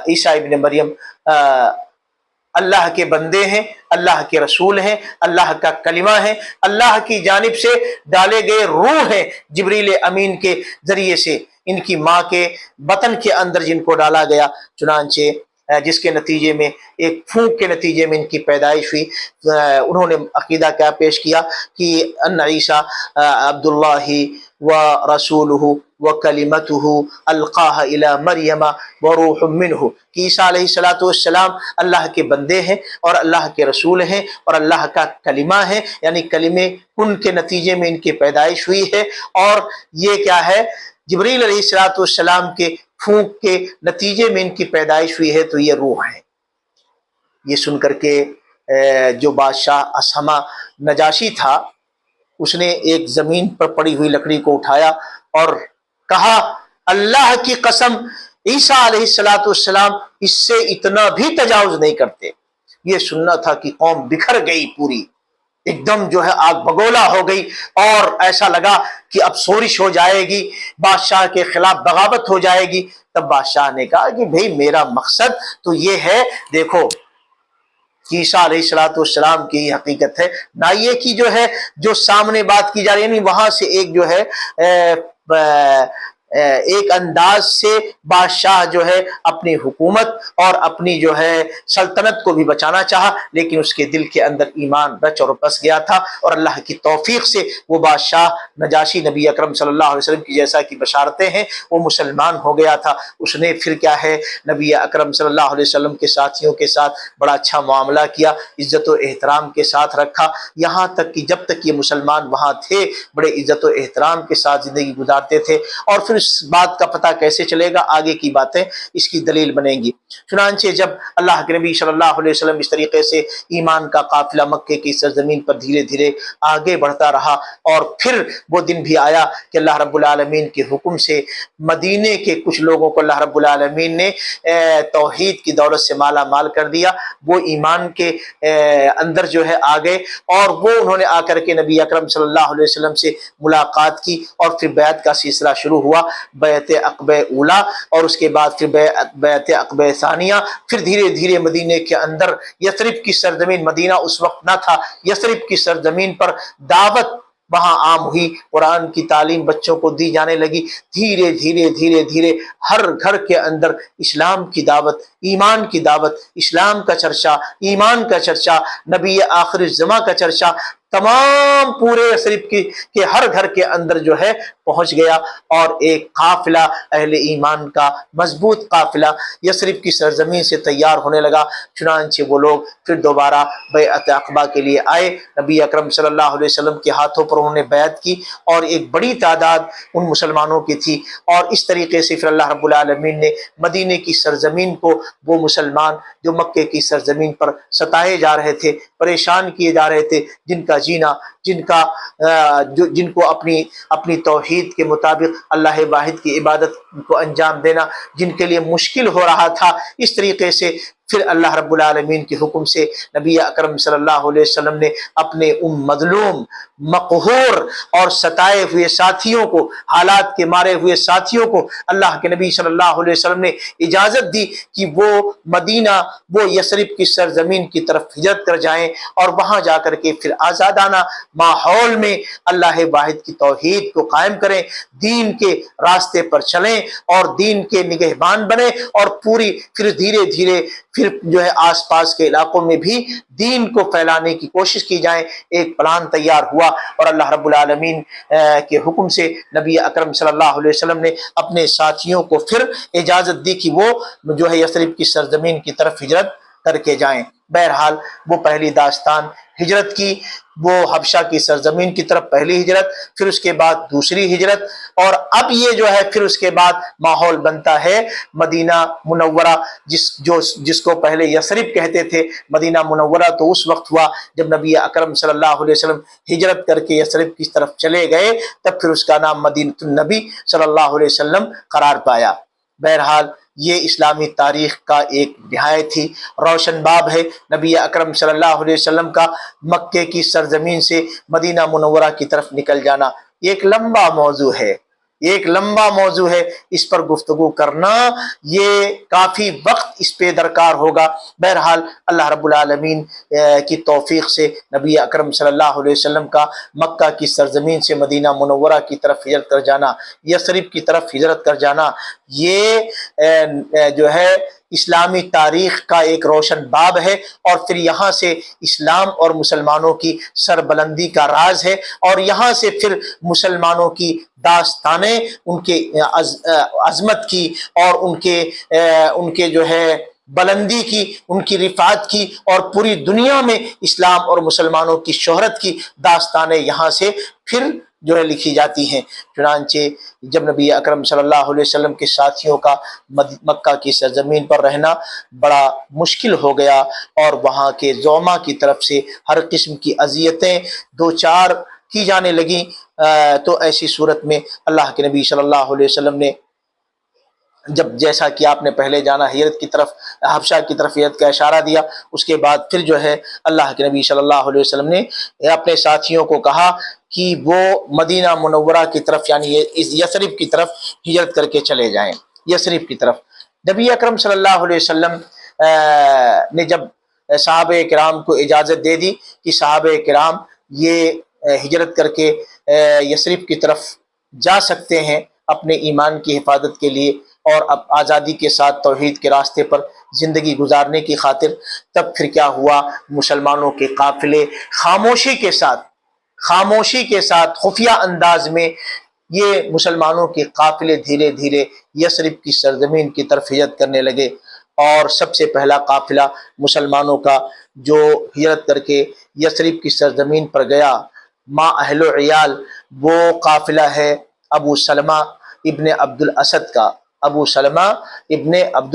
عیسیٰ ابن مریم اللہ کے بندے ہیں، اللہ کے رسول ہیں، اللہ کا کلمہ ہے، اللہ کی جانب سے ڈالے گئے روح ہیں، جبریل امین کے ذریعے سے ان کی ماں کے بطن کے اندر جن کو ڈالا گیا، چنانچہ جس کے نتیجے میں ایک پھونک کے نتیجے میں ان کی پیدائش ہوئی۔ انہوں نے عقیدہ کیا پیش کیا کہ ان عیسیٰ عبداللہ ورسولہ وکلمتہ القاہ الی مریم وروح منہ، کہ عیسیٰ علیہ السلام اللہ کے بندے ہیں اور اللہ کے رسول ہیں اور اللہ کا کلمہ ہے، یعنی کلمے کن کے نتیجے میں ان کی پیدائش ہوئی ہے، اور یہ کیا ہے، جبریل علیہ السلام کے پھونک کے نتیجے میں ان کی پیدائش ہوئی ہے، تو یہ روح ہے۔ یہ سن کر کے جو بادشاہ اسہمہ نجاشی تھا، اس نے ایک زمین پر پڑی ہوئی لکڑی کو اٹھایا اور کہا اللہ کی قسم عیسیٰ علیہ السلام اس سے اتنا بھی تجاوز نہیں کرتے۔ یہ سننا تھا کہ قوم بکھر گئی، پوری ایک دم جو ہے آگ بگولا ہو گئی، اور ایسا لگا کہ اب سورش ہو جائے گی، بادشاہ کے خلاف بغاوت ہو جائے گی۔ تب بادشاہ نے کہا کہ بھئی میرا مقصد تو یہ ہے، دیکھو کہ عیسیٰ علیہ السلام کی حقیقت ہے، نہ یہ کہ جو ہے جو سامنے بات کی جا رہی ہے، یعنی وہاں سے ایک جو ہے ایک انداز سے بادشاہ جو ہے اپنی حکومت اور اپنی جو ہے سلطنت کو بھی بچانا چاہا، لیکن اس کے دل کے اندر ایمان رچ اور بس گیا تھا، اور اللہ کی توفیق سے وہ بادشاہ نجاشی نبی اکرم صلی اللہ علیہ وسلم کی جیسا کی بشارتیں ہیں وہ مسلمان ہو گیا تھا۔ اس نے پھر کیا ہے نبی اکرم صلی اللہ علیہ وسلم کے ساتھیوں کے ساتھ بڑا اچھا معاملہ کیا، عزت و احترام کے ساتھ رکھا، یہاں تک کہ جب تک یہ مسلمان وہاں تھے بڑے عزت و احترام کے ساتھ زندگی گزارتے تھے۔ اور پھر اس بات کا پتہ کیسے چلے گا، آگے کی باتیں اس کی دلیل بنیں گی۔ چنانچہ جب اللہ کے نبی صلی اللہ علیہ وسلم اس طریقے سے ایمان کا قافلہ مکے کی سرزمین پر دھیرے دھیرے آگے بڑھتا رہا، اور پھر وہ دن بھی آیا کہ اللہ رب العالمین کے حکم سے مدینے کے کچھ لوگوں کو اللہ رب العالمین نے توحید کی دولت سے مالا مال کر دیا، وہ ایمان کے اندر جو ہے آگے، اور وہ انہوں نے آ کر کے نبی اکرم صلی اللہ علیہ وسلم سے ملاقات کی، اور پھر بیعت کا سلسلہ شروع ہوا، بیعت عقبہ اولا، اور اس کے بعد پھر بیعت عقبہ ثانیہ۔ پھر دھیرے دھیرے مدینے کے اندر یثرب کی سرزمین، مدینہ اس وقت نہ تھا، یثرب کی سرزمین پر دعوت وہاں عام ہوئی، قرآن کی تعلیم بچوں کو دی جانے لگی، دھیرے دھیرے دھیرے دھیرے ہر گھر کے اندر اسلام کی دعوت، ایمان کی دعوت، اسلام کا چرچا، ایمان کا چرچا، نبی آخر الزماں کا چرچا تمام پورے یثرب کے ہر گھر کے اندر جو ہے پہنچ گیا، اور ایک قافلہ اہل ایمان کا مضبوط قافلہ یثرب کی سرزمین سے تیار ہونے لگا۔ چنانچہ وہ لوگ پھر دوبارہ بیعت عقبہ کے لیے آئے، نبی اکرم صلی اللہ علیہ وسلم کے ہاتھوں پر انہوں نے بیعت کی، اور ایک بڑی تعداد ان مسلمانوں کی تھی، اور اس طریقے سے پھر اللہ رب العالمین نے مدینے کی سرزمین کو وہ مسلمان جو مکے کی سرزمین پر ستائے جا رہے تھے، پریشان کیے جا رہے تھے، جن کا جینا، جن کو اپنی توحید کے مطابق اللہ واحد کی عبادت کو انجام دینا جن کے لیے مشکل ہو رہا تھا، اس طریقے سے پھر اللہ رب العالمین کے حکم سے نبی اکرم صلی اللہ علیہ وسلم نے اپنے ان مظلوم، مقہور اور ستائے ہوئے ساتھیوں کو، حالات کے مارے ہوئے ساتھیوں کو اللہ کے نبی صلی اللہ علیہ وسلم نے اجازت دی کہ وہ مدینہ، وہ یثرب کی سرزمین کی طرف ہجرت کر جائیں، اور وہاں جا کر کے پھر آزادانہ ماحول میں اللہ واحد کی توحید کو قائم کریں، دین کے راستے پر چلیں اور دین کے نگہبان بنیں، اور پھر دھیرے دھیرے پھر جو ہے آس پاس کے علاقوں میں بھی دین کو پھیلانے کی کوشش کی جائے۔ ایک پلان تیار ہوا، اور اللہ رب العالمین کے حکم سے نبی اکرم صلی اللہ علیہ وسلم نے اپنے ساتھیوں کو پھر اجازت دی کہ وہ جو ہے یثرب کی سرزمین کی طرف ہجرت کر کے جائیں۔ بہرحال وہ پہلی داستان ہجرت کی، وہ حبشہ کی سرزمین کی طرف پہلی ہجرت، پھر اس کے بعد دوسری ہجرت، اور اب یہ جو ہے پھر اس کے بعد ماحول بنتا ہے مدینہ منورہ، جس کو پہلے یثرب کہتے تھے۔ مدینہ منورہ تو اس وقت ہوا جب نبی اکرم صلی اللہ علیہ وسلم ہجرت کر کے یثرب کی طرف چلے گئے، تب پھر اس کا نام مدینہ النبی صلی اللہ علیہ وسلم قرار پایا۔ بہرحال یہ اسلامی تاریخ کا ایک نہایت ہی روشن باب ہے، نبی اکرم صلی اللہ علیہ وسلم کا مکے کی سرزمین سے مدینہ منورہ کی طرف نکل جانا۔ ایک لمبا موضوع ہے، اس پر گفتگو کرنا، یہ کافی وقت اس پہ درکار ہوگا۔ بہرحال اللہ رب العالمین کی توفیق سے نبی اکرم صلی اللہ علیہ وسلم کا مکہ کی سرزمین سے مدینہ منورہ کی طرف ہجرت کر جانا، یثرب کی طرف ہجرت کر جانا، یہ جو ہے اسلامی تاریخ کا ایک روشن باب ہے، اور پھر یہاں سے اسلام اور مسلمانوں کی سربلندی کا راز ہے، اور یہاں سے پھر مسلمانوں کی داستانیں، ان کے عظمت کی اور ان کے جو ہے بلندی کی، ان کی رفعت کی، اور پوری دنیا میں اسلام اور مسلمانوں کی شہرت کی داستانیں یہاں سے پھر جو ہے لکھی جاتی ہیں۔ چنانچہ جب نبی اکرم صلی اللہ علیہ وسلم کے ساتھیوں کا مکہ کی سرزمین پر رہنا بڑا مشکل ہو گیا، اور وہاں کے زعما کی طرف سے ہر قسم کی اذیتیں دو چار کی جانے لگیں، تو ایسی صورت میں اللہ کے نبی صلی اللہ علیہ وسلم نے، جب جیسا کہ آپ نے پہلے جانا ہجرت کی طرف، حبشہ کی طرف ہجرت کا اشارہ دیا، اس کے بعد پھر جو ہے اللہ کے نبی صلی اللہ علیہ وسلم نے اپنے ساتھیوں کو کہا کہ وہ مدینہ منورہ کی طرف، یعنی یثرب کی طرف ہجرت کر کے چلے جائیں، یثرب کی طرف۔ نبی اکرم صلی اللہ علیہ وسلم نے جب صحابہ کرام کو اجازت دے دی کہ صحابہ کرام یہ ہجرت کر کے یثرب کی طرف جا سکتے ہیں اپنے ایمان کی حفاظت کے لیے اور اب آزادی کے ساتھ توحید کے راستے پر زندگی گزارنے کی خاطر، تب پھر کیا ہوا، مسلمانوں کے قافلے خاموشی کے ساتھ خفیہ انداز میں یہ مسلمانوں کے قافلے دھیرے دھیرے یثرب کی سرزمین کی طرف ہجرت کرنے لگے، اور سب سے پہلا قافلہ مسلمانوں کا جو ہجرت کر کے یثرب کی سرزمین پر گیا، ماں اہل و عیال، وہ قافلہ ہے ابو سلمہ ابن عبد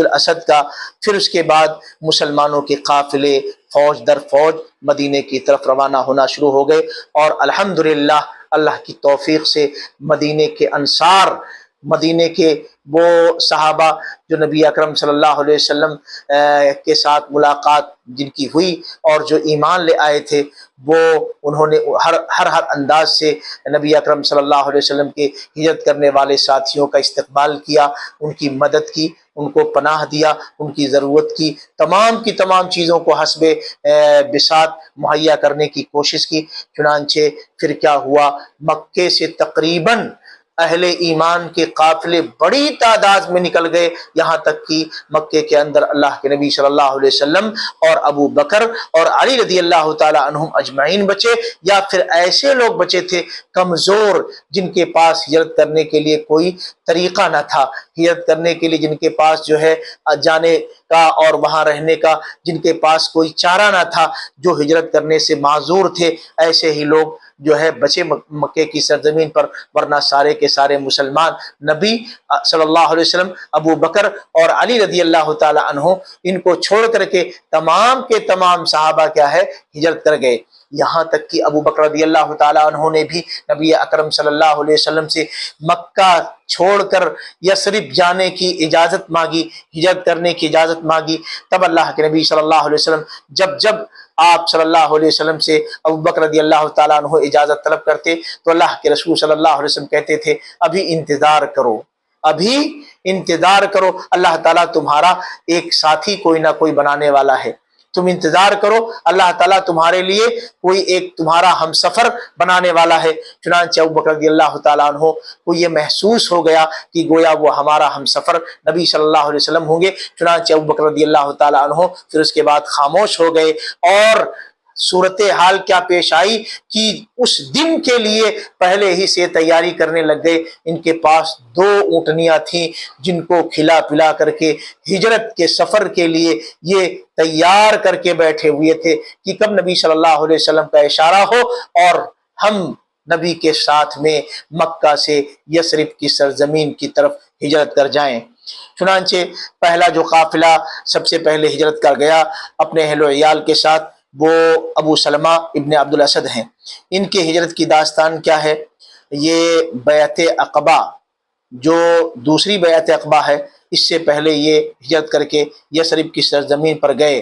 الاسد کا، پھر اس کے بعد مسلمانوں کے قافلے فوج در فوج مدینے کی طرف روانہ ہونا شروع ہو گئے، اور الحمدللہ اللہ کی توفیق سے مدینے کے انصار، مدینے کے وہ صحابہ جو نبی اکرم صلی اللہ علیہ وسلم کے ساتھ ملاقات جن کی ہوئی اور جو ایمان لے آئے تھے، وہ انہوں نے ہر انداز سے نبی اکرم صلی اللہ علیہ وسلم کے ہجرت کرنے والے ساتھیوں کا استقبال کیا، ان کی مدد کی، ان کو پناہ دیا، ان کی ضرورت کی تمام چیزوں کو حسب بساط مہیا کرنے کی کوشش کی۔ چنانچہ پھر کیا ہوا، مکے سے تقریباً اہل ایمان کے قافلے بڑی تعداد میں نکل گئے، یہاں تک کہ مکے کے اندر اللہ کے نبی صلی اللہ علیہ وسلم اور ابو بکر اور علی رضی اللہ تعالی عنہم اجمعین بچے، یا پھر ایسے لوگ بچے تھے کمزور جن کے پاس ہجرت کرنے کے لیے کوئی طریقہ نہ تھا، ہجرت کرنے کے لیے جن کے پاس جو ہے جانے کا اور وہاں رہنے کا جن کے پاس کوئی چارہ نہ تھا، جو ہجرت کرنے سے معذور تھے، ایسے ہی لوگ جو ہے بچے مکے کی سرزمین پر، ورنہ سارے کے سارے مسلمان نبی صلی اللہ علیہ وسلم، ابو بکر اور علی رضی اللہ تعالی عنہ ان کو چھوڑ کر کے تمام کے تمام صحابہ کیا ہے ہجرت کر گئے۔ یہاں تک کہ ابو بکر رضی اللہ تعالی عنہ نے بھی نبی اکرم صلی اللہ علیہ وسلم سے مکہ چھوڑ کر یثرب جانے کی اجازت مانگی، ہجرت کرنے کی اجازت مانگی۔ تب اللہ کے نبی صلی اللہ علیہ وسلم جب آپ صلی اللہ علیہ وسلم سے ابو بکر رضی اللہ تعالیٰ عنہ اجازت طلب کرتے تو اللہ کے رسول صلی اللہ علیہ وسلم کہتے تھے ابھی انتظار کرو، ابھی انتظار کرو، اللہ تعالیٰ تمہارا ایک ساتھی کوئی نہ کوئی بنانے والا ہے، تم انتظار کرو، اللہ تعالیٰ تمہارے لیے کوئی ایک تمہارا ہم سفر بنانے والا ہے۔ چنانچہ ابو بکر رضی اللہ تعالیٰ عنہ کو یہ محسوس ہو گیا کہ گویا وہ ہمارا ہم سفر نبی صلی اللہ علیہ وسلم ہوں گے، چنانچہ ابو بکر رضی اللہ تعالیٰ عنہ پھر اس کے بعد خاموش ہو گئے، اور صورتحال کیا پیش آئی کہ اس دن کے لیے پہلے ہی سے تیاری کرنے لگ گئے۔ ان کے پاس 2 اونٹنیاں تھیں جن کو کھلا پلا کر کے ہجرت کے سفر کے لیے یہ تیار کر کے بیٹھے ہوئے تھے کہ کب نبی صلی اللہ علیہ وسلم کا اشارہ ہو اور ہم نبی کے ساتھ میں مکہ سے یثرب کی سرزمین کی طرف ہجرت کر جائیں۔ چنانچہ پہلا جو قافلہ سب سے پہلے ہجرت کر گیا اپنے اہل و عیال کے ساتھ، وہ ابو سلمہ ابن عبد الاسد ہیں۔ ان کی ہجرت کی داستان کیا ہے؟ یہ بیعت عقبہ، جو دوسری بیعت عقبہ ہے، اس سے پہلے یہ ہجرت کر کے یثرب کی سرزمین پر گئے۔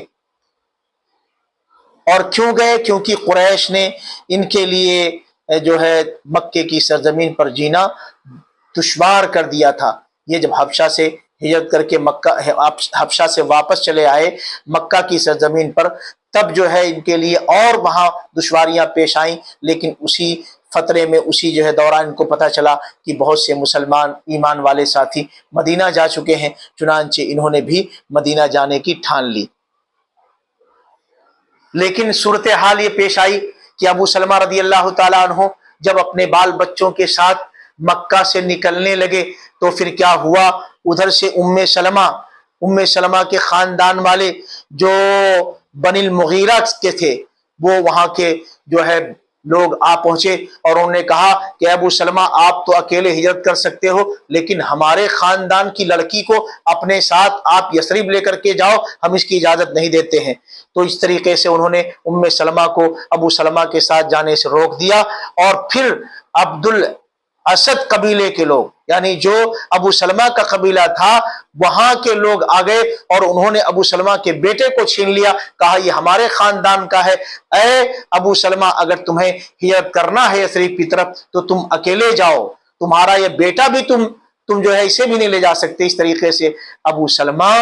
اور کیوں گئے؟ کیونکہ قریش نے ان کے لیے جو ہے مکے کی سرزمین پر جینا دشوار کر دیا تھا۔ یہ جب حبشہ سے ہجرت کر کے حبشہ سے واپس چلے آئے مکہ کی سرزمین پر، تب جو ہے ان کے لیے اور وہاں دشواریاں پیش آئیں، لیکن اسی فترے میں اسی جو ہے دوران ان کو پتہ چلا کہ بہت سے مسلمان ایمان والے ساتھی مدینہ جا چکے ہیں، چنانچہ انہوں نے بھی مدینہ جانے کی ٹھان لی۔ لیکن صورتحال یہ پیش آئی کہ ابو سلمہ رضی اللہ تعالیٰ عنہ جب اپنے بال بچوں کے ساتھ مکہ سے نکلنے لگے تو پھر کیا ہوا؟ ادھر سے ام سلمہ کے خاندان والے جو بنی المغیرہ کے تھے، وہ وہاں کے جو ہے لوگ آ پہنچے اور انہوں نے کہا کہ ابو سلمہ آپ تو اکیلے ہجرت کر سکتے ہو، لیکن ہمارے خاندان کی لڑکی کو اپنے ساتھ آپ یثرب لے کر کے جاؤ، ہم اس کی اجازت نہیں دیتے ہیں۔ تو اس طریقے سے انہوں نے ام سلمہ کو ابو سلمہ کے ساتھ جانے سے روک دیا، اور پھر عبد الاسد قبیلے کے لوگ، یعنی جو ابو سلمہ کا قبیلہ تھا، وہاں کے لوگ آ گئے اور انہوں نے ابو سلمہ کے بیٹے کو چھین لیا، کہا یہ ہمارے خاندان کا ہے، اے ابو سلمہ اگر تمہیں ہجرت کرنا ہے یثرب کی طرف تو تم اکیلے جاؤ، تمہارا یہ بیٹا بھی تم جو ہے اسے بھی نہیں لے جا سکتے۔ اس طریقے سے ابو سلمہ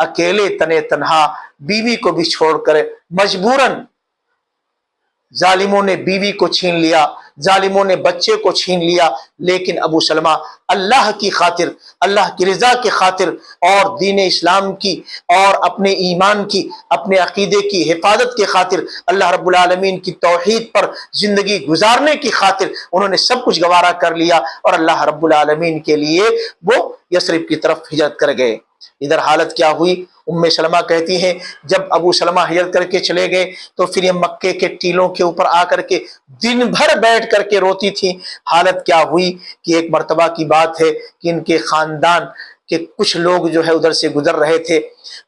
اکیلے تنے تنہا بیوی کو بھی چھوڑ کر مجبوراً، ظالموں نے بیوی کو چھین لیا، ظالموں نے بچے کو چھین لیا، لیکن ابو سلمہ اللہ کی خاطر، اللہ کی رضا کی خاطر اور دین اسلام کی اور اپنے ایمان کی، اپنے عقیدے کی حفاظت کی خاطر، اللہ رب العالمین کی توحید پر زندگی گزارنے کی خاطر انہوں نے سب کچھ گوارا کر لیا اور اللہ رب العالمین کے لیے وہ یثرب کی طرف ہجرت کر گئے۔ ادھر حالت کیا ہوئی؟ ام سلمہ کہتی ہیں جب ابو سلمہ ہجرت کر کے چلے گئے تو پھر یہ مکے کے ٹیلوں کے اوپر آ کر کے دن بھر بیٹھ کر کے روتی تھی۔ حالت کیا ہوئی کہ ایک مرتبہ کی بات ہے کہ ان کے خاندان کے کچھ لوگ جو ہے ادھر سے گزر رہے تھے،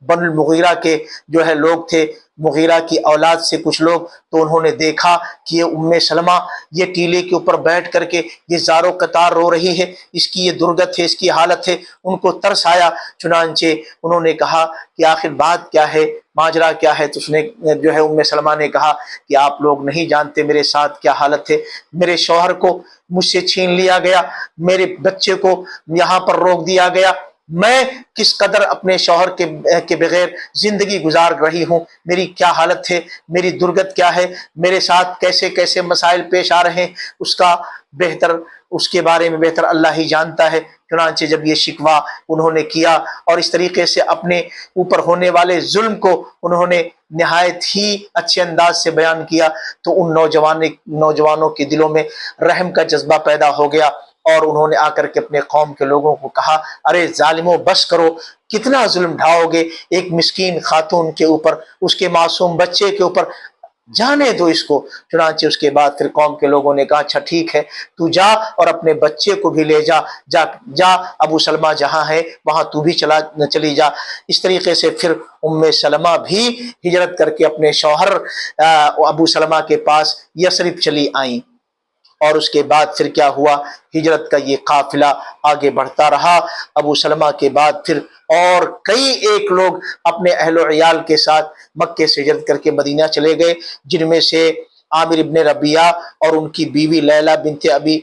بنو المغیرہ کے جو ہے لوگ تھے، مغیرہ کی اولاد سے کچھ لوگ، تو انہوں نے دیکھا کہ یہ ام سلمہ یہ ٹیلے کے اوپر بیٹھ کر کے یہ زارو قطار رو رہی ہے، اس کی یہ درگت ہے، اس کی حالت ہے۔ ان کو ترس آیا، چنانچہ انہوں نے کہا کہ آخر بات کیا ہے، ماجرا کیا ہے؟ تو اس نے جو ہے ام سلمہ نے کہا کہ آپ لوگ نہیں جانتے میرے ساتھ کیا حالت ہے، میرے شوہر کو مجھ سے چھین لیا گیا، میرے بچے کو یہاں پر روک دیا گیا، میں کس قدر اپنے شوہر کے بغیر زندگی گزار رہی ہوں، میری کیا حالت ہے، میری درگت کیا ہے، میرے ساتھ کیسے کیسے مسائل پیش آ رہے ہیں، اس کے بارے میں بہتر اللہ ہی جانتا ہے۔ چنانچہ جب یہ شکوہ انہوں نے کیا اور اس طریقے سے اپنے اوپر ہونے والے ظلم کو انہوں نے نہایت ہی اچھے انداز سے بیان کیا، تو ان نوجوانوں کے دلوں میں رحم کا جذبہ پیدا ہو گیا، اور انہوں نے آ کر کے اپنے قوم کے لوگوں کو کہا، ارے ظالموں بس کرو، کتنا ظلم ڈھاؤ گے ایک مسکین خاتون کے اوپر، اس کے معصوم بچے کے اوپر، جانے دو اس کو۔ چنانچہ اس کے بعد پھر قوم کے لوگوں نے کہا، اچھا ٹھیک ہے، تو جا اور اپنے بچے کو بھی لے جا ابو سلمہ جہاں ہے وہاں تو بھی چلی جا۔ اس طریقے سے پھر ام سلمہ بھی ہجرت کر کے اپنے شوہر ابو سلمہ کے پاس یثرب چلی آئیں۔ اور اس کے بعد پھر کیا ہوا، ہجرت کا یہ قافلہ آگے بڑھتا رہا۔ ابو سلمہ کے بعد پھر اور کئی ایک لوگ اپنے اہل و عیال کے ساتھ مکے سے ہجرت کر کے مدینہ چلے گئے، جن میں سے عامر ابن ربیعہ اور ان کی بیوی لیلہ بنت ابی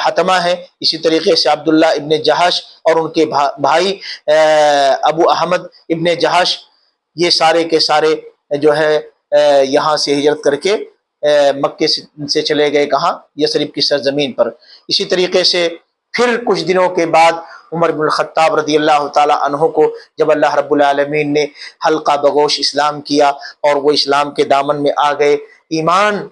حتمہ ہیں، اسی طریقے سے عبداللہ ابن جہش اور ان کے بھائی ابو احمد ابن جہش، یہ سارے کے سارے جو ہے یہاں سے ہجرت کر کے مکے سے چلے گئے، کہاں، یثرب کی سرزمین پر۔ اسی طریقے سے پھر کچھ دنوں کے بعد عمر بن الخطاب رضی اللہ تعالی عنہ کو جب اللہ رب العالمین نے حلقہ بگوش اسلام کیا اور وہ اسلام کے دامن میں آ گئے، ایمان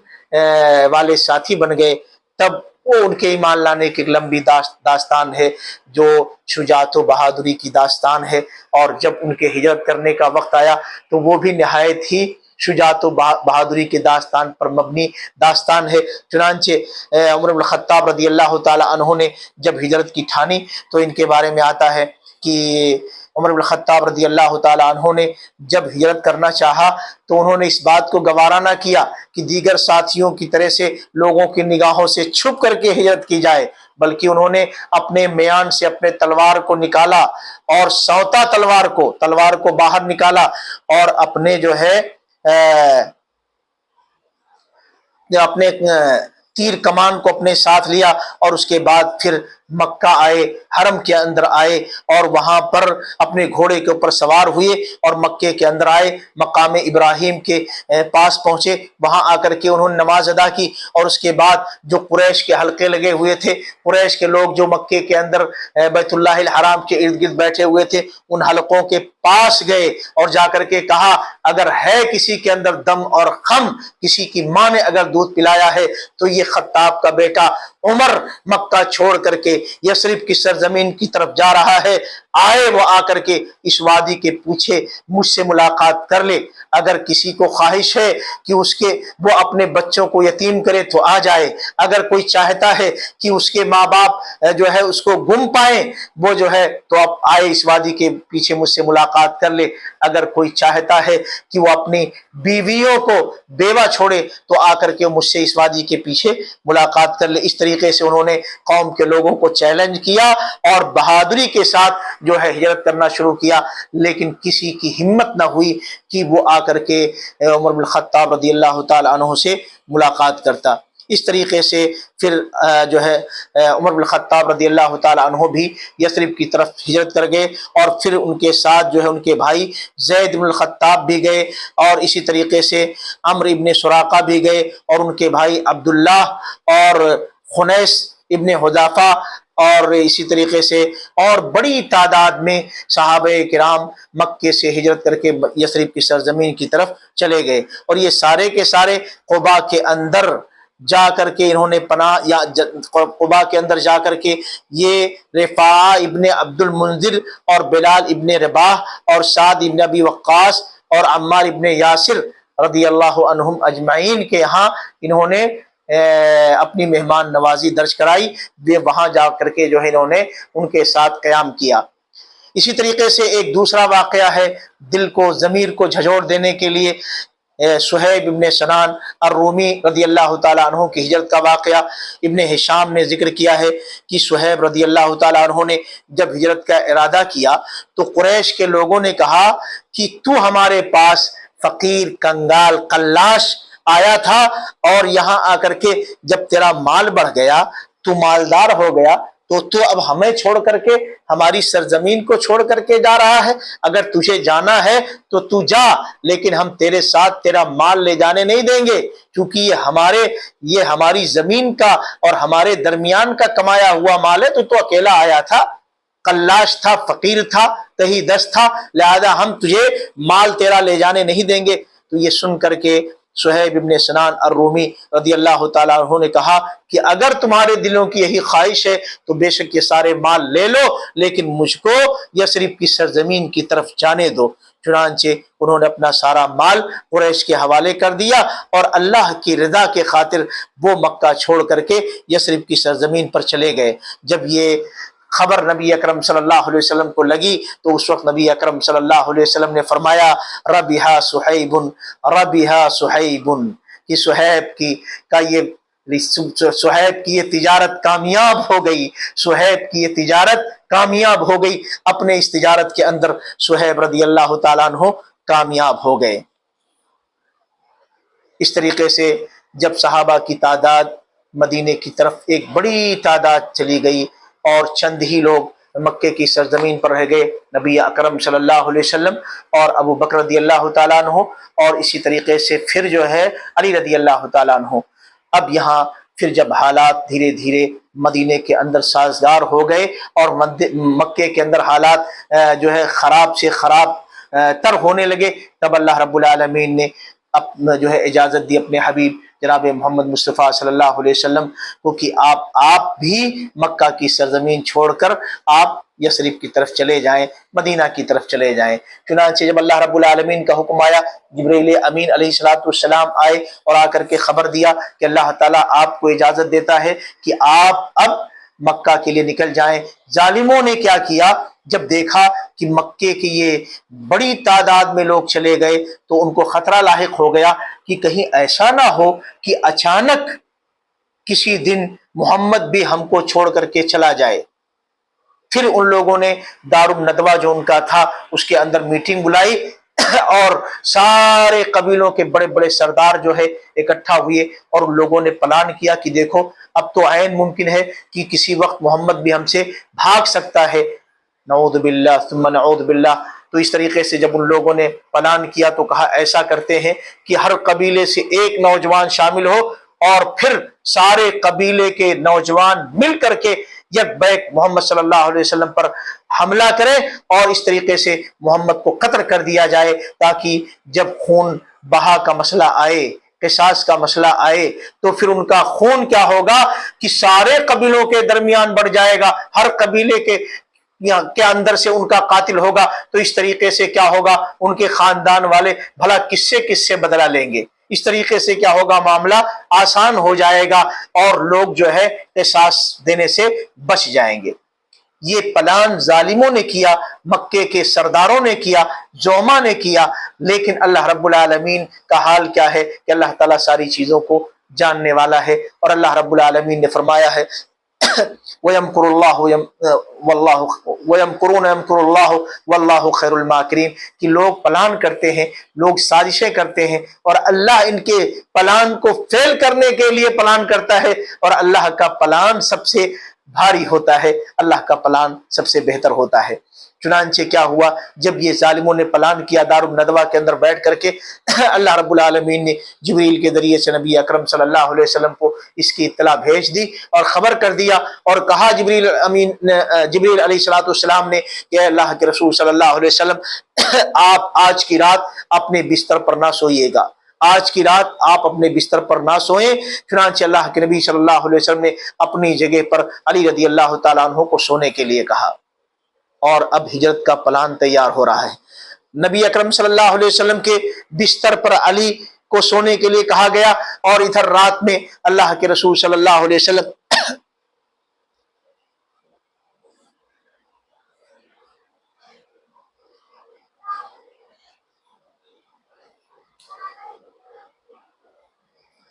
والے ساتھی بن گئے، تب وہ ان کے ایمان لانے کی لمبی داستان ہے، جو شجاعت و بہادری کی داستان ہے، اور جب ان کے ہجرت کرنے کا وقت آیا تو وہ بھی نہایت ہی شجاعت و بہادری کے داستان پر مبنی داستان ہے۔ چنانچہ عمر بن الخطاب رضی اللہ تعالی عنہ نے جب ہجرت کی ٹھانی تو ان کے بارے میں آتا ہے کہ عمر بن الخطاب رضی اللہ تعالی عنہ نے جب ہجرت کرنا چاہا تو انہوں نے اس بات کو گوارا نہ کیا کہ دیگر ساتھیوں کی طرح سے لوگوں کی نگاہوں سے چھپ کر کے ہجرت کی جائے، بلکہ انہوں نے اپنے میان سے اپنے تلوار کو نکالا اور سوتا تلوار کو باہر نکالا اور اپنے جو ہے اپنے تیر کمان کو اپنے ساتھ لیا، اور اس کے بعد پھر مکہ آئے، حرم کے اندر آئے اور وہاں پر اپنے گھوڑے کے اوپر سوار ہوئے اور مکے کے اندر آئے، مقام ابراہیم کے پاس پہنچے، وہاں آ کر کے انہوں نے نماز ادا کی، اور اس کے بعد جو قریش کے حلقے لگے ہوئے تھے، قریش کے لوگ جو مکے کے اندر بیت اللہ الحرام کے ارد گرد بیٹھے ہوئے تھے، ان حلقوں کے پاس گئے اور جا کر کے کہا، اگر ہے کسی کے اندر دم اور خم، کسی کی ماں نے اگر دودھ پلایا ہے تو یہ خطاب کا بیٹا عمر مکہ چھوڑ کر کے یثرب کی سرزمین کی طرف جا رہا ہے، آئے وہ آ کر کے اس وادی کے پوچھے مجھ سے ملاقات کر لے، اگر کسی کو خواہش ہے کہ وہ اپنے بچوں کو یتیم کرے تو آ جائے، اگر کوئی چاہتا ہے کہ اس کے ماں باپ جو ہے اس کو گم پائیں، وہ جو ہے تو اب آئے اس وادی کے پیچھے مجھ سے ملاقات کر لے، اگر کوئی چاہتا ہے کہ وہ اپنی بیویوں کو بیوہ چھوڑے تو آ کر کے مجھ سے اس وادی کے پیچھے ملاقات کر لے۔ اس طریقے سے انہوں نے قوم کے لوگوں کو چیلنج کیا اور بہادری کے ساتھ جو ہے ہجرت کرنا شروع کیا، لیکن کسی کی ہمت نہ ہوئی کہ وہ آ کر کے عمر بن الخطاب رضی اللہ تعالی عنہ سے ملاقات کرتا۔ اس طریقے سے پھر جو ہے عمر بن الخطاب رضی اللہ تعالی عنہ بھی یثرب کی طرف ہجرت کر گئے، اور پھر ان کے ساتھ جو ہے ان کے بھائی زید بن الخطاب بھی گئے، اور اسی طریقے سے عمرو ابن سراقہ بھی گئے، اور ان کے بھائی عبداللہ اور خنیس ابن حذافہ، اور اسی طریقے سے اور بڑی تعداد میں صحابہ کرام مکے سے ہجرت کر کے یثرب کی سرزمین کی طرف چلے گئے، اور یہ سارے کے سارے قباء کے اندر جا کر کے انہوں نے قباء کے اندر جا کر کے یہ رفاعہ ابن عبد المنذر اور بلال ابن رباح اور سعد ابن ابی وقاص اور عمار ابن یاسر رضی اللہ عنہم اجمعین کے ہاں انہوں نے اپنی مہمان نوازی درج کرائی، وہاں جا کر کے جو ہے انہوں نے ان کے ساتھ قیام کیا۔ اسی طریقے سے ایک دوسرا واقعہ ہے دل کو، ضمیر کو جھنجھوڑ دینے کے لیے، سہیب ابن سنان الرومی رضی اللہ تعالیٰ عنہ کی ہجرت کا واقعہ ابن ہشام نے ذکر کیا ہے کہ سہیب رضی اللہ تعالیٰ عنہ نے جب ہجرت کا ارادہ کیا تو قریش کے لوگوں نے کہا کہ تو ہمارے پاس فقیر، کنگال، قلاش آیا تھا، اور یہاں آ کر کے جب تیرا مال بڑھ گیا، تو مالدار ہو گیا، تو اب ہمیں چھوڑ کر کے ہماری سرزمین کو چھوڑ کر کے جا رہا ہے؟ اگر تجھے جانا ہے تو تو جا، لیکن ہم تیرے ساتھ تیرا مال لے جانے نہیں دیں گے، کیونکہ یہ ہماری زمین کا اور ہمارے درمیان کا کمایا ہوا مال ہے۔ تو اکیلا آیا تھا، قلاش تھا، فقیر تھا، تہی دست تھا، لہذا ہم تجھے مال تیرا لے جانے نہیں دیں گے۔ تو یہ سن کر کے صہیب ابن سنان الرومی رضی اللہ تعالیٰ عنہ نے کہا کہ اگر تمہارے دلوں کی یہی خواہش ہے تو بے شک یہ سارے مال لے لو، لیکن مجھ کو یثرب کی سرزمین کی طرف جانے دو۔ چنانچہ انہوں نے اپنا سارا مال قریش کے حوالے کر دیا اور اللہ کی رضا کے خاطر وہ مکہ چھوڑ کر کے یثرب کی سرزمین پر چلے گئے۔ جب یہ خبر نبی اکرم صلی اللہ علیہ وسلم کو لگی تو اس وقت نبی اکرم صلی اللہ علیہ وسلم نے فرمایا ربحا صہیب، ربحا صہیب، کہ صہیب کی یہ تجارت کامیاب ہو گئی، صہیب کی یہ تجارت کامیاب ہو گئی۔ اپنے اس تجارت کے اندر صہیب رضی اللہ تعالیٰ عنہ کامیاب ہو گئے۔ اس طریقے سے جب صحابہ کی تعداد مدینے کی طرف ایک بڑی تعداد چلی گئی اور چند ہی لوگ مکے کی سرزمین پر رہ گئے، نبی اکرم صلی اللہ علیہ وسلم اور ابو بکر رضی اللہ تعالیٰ عنہ، اور اسی طریقے سے پھر جو ہے علی رضی اللہ تعالیٰ عنہ۔ اب یہاں پھر جب حالات دھیرے دھیرے مدینے کے اندر سازگار ہو گئے اور مکے کے اندر حالات جو ہے خراب سے خراب تر ہونے لگے، تب اللہ رب العالمین نے اپنا جو ہے اجازت دی اپنے حبیب جناب محمد مصطفیٰ صلی اللہ علیہ وسلم کو کہ آپ بھی مکہ کی سرزمین چھوڑ کر آپ یثرب کی طرف چلے جائیں، مدینہ کی طرف چلے جائیں۔ چنانچہ جب اللہ رب العالمین کا حکم آیا، جبرائیل امین علیہ السلام آئے اور آ کر کے خبر دیا کہ اللہ تعالیٰ آپ کو اجازت دیتا ہے کہ آپ اب مکہ کے لیے نکل جائیں۔ ظالموں نے کیا کیا، جب دیکھا کہ مکے کی یہ بڑی تعداد میں لوگ چلے گئے تو ان کو خطرہ لاحق ہو گیا کہ کہیں ایسا نہ ہو کہ اچانک کسی دن محمد بھی ہم کو چھوڑ کر کے چلا جائے۔ پھر ان لوگوں نے دار الندوہ جو ان کا تھا اس کے اندر میٹنگ بلائی اور سارے قبیلوں کے بڑے بڑے سردار جو ہے اکٹھا ہوئے اور ان لوگوں نے پلان کیا کہ دیکھو اب تو عین ممکن ہے کہ کسی وقت محمد بھی ہم سے بھاگ سکتا ہے، نعوذ باللہ ثم نعوذ باللہ۔ تو اس طریقے سے جب ان لوگوں نے پلان کیا تو کہا ایسا کرتے ہیں کہ ہر قبیلے سے ایک نوجوان شامل ہو اور پھر سارے قبیلے کے نوجوان مل کر کے یک بیک محمد صلی اللہ علیہ وسلم پر حملہ کرے اور اس طریقے سے محمد کو قتل کر دیا جائے، تاکہ جب خون بہا کا مسئلہ آئے، قصاص کا مسئلہ آئے تو پھر ان کا خون کیا ہوگا کہ سارے قبیلوں کے درمیان بڑھ جائے گا، ہر قبیلے کے اندر سے ان کا قاتل ہوگا، تو اس طریقے سے کیا ہوگا ان کے خاندان والے بھلا کس سے بدلہ لیں گے۔ اس طریقے سے کیا ہوگا معاملہ آسان ہو جائے گا اور لوگ جو ہے قصاص دینے سے بچ جائیں گے۔ یہ پلان ظالموں نے کیا، مکے کے سرداروں نے کیا، زعما نے کیا، لیکن اللہ رب العالمین کا حال کیا ہے کہ اللہ تعالیٰ ساری چیزوں کو جاننے والا ہے، اور اللہ رب العالمین نے فرمایا ہے وَيَمْكُرُ اللَّهُ وَيَمْكُرُونَ يَمْكُرُ اللَّهُ وَاللَّهُ خَيْرُ الْمَاكِرِينَ، کہ لوگ پلان کرتے ہیں، لوگ سازشیں کرتے ہیں اور اللہ ان کے پلان کو فیل کرنے کے لیے پلان کرتا ہے، اور اللہ کا پلان سب سے بھاری ہوتا ہے، اللہ کا پلان سب سے بہتر ہوتا ہے۔ چنانچہ کیا ہوا، جب یہ ظالموں نے پلان کیا دار الندوہ کے اندر بیٹھ کر کے، اللہ رب العالمین نے جبریل کے ذریعے سے نبی اکرم صلی اللہ علیہ وسلم کو اس کی اطلاع بھیج دی اور خبر کر دیا اور کہا جبریل علیہ السلام نے کہ اللہ کے رسول صلی اللہ علیہ وسلم آپ آج کی رات اپنے بستر پر نہ سوئیے گا، آج کی رات آپ اپنے بستر پر نہ سوئیں۔ چنانچہ اللہ کے نبی صلی اللہ علیہ وسلم نے اپنی جگہ پر علی رضی اللہ تعالیٰ عنہ کو سونے کے لیے کہا، اور اب ہجرت کا پلان تیار ہو رہا ہے۔ نبی اکرم صلی اللہ علیہ وسلم کے بستر پر علی کو سونے کے لیے کہا گیا، اور ادھر رات میں اللہ کے رسول صلی اللہ علیہ وسلم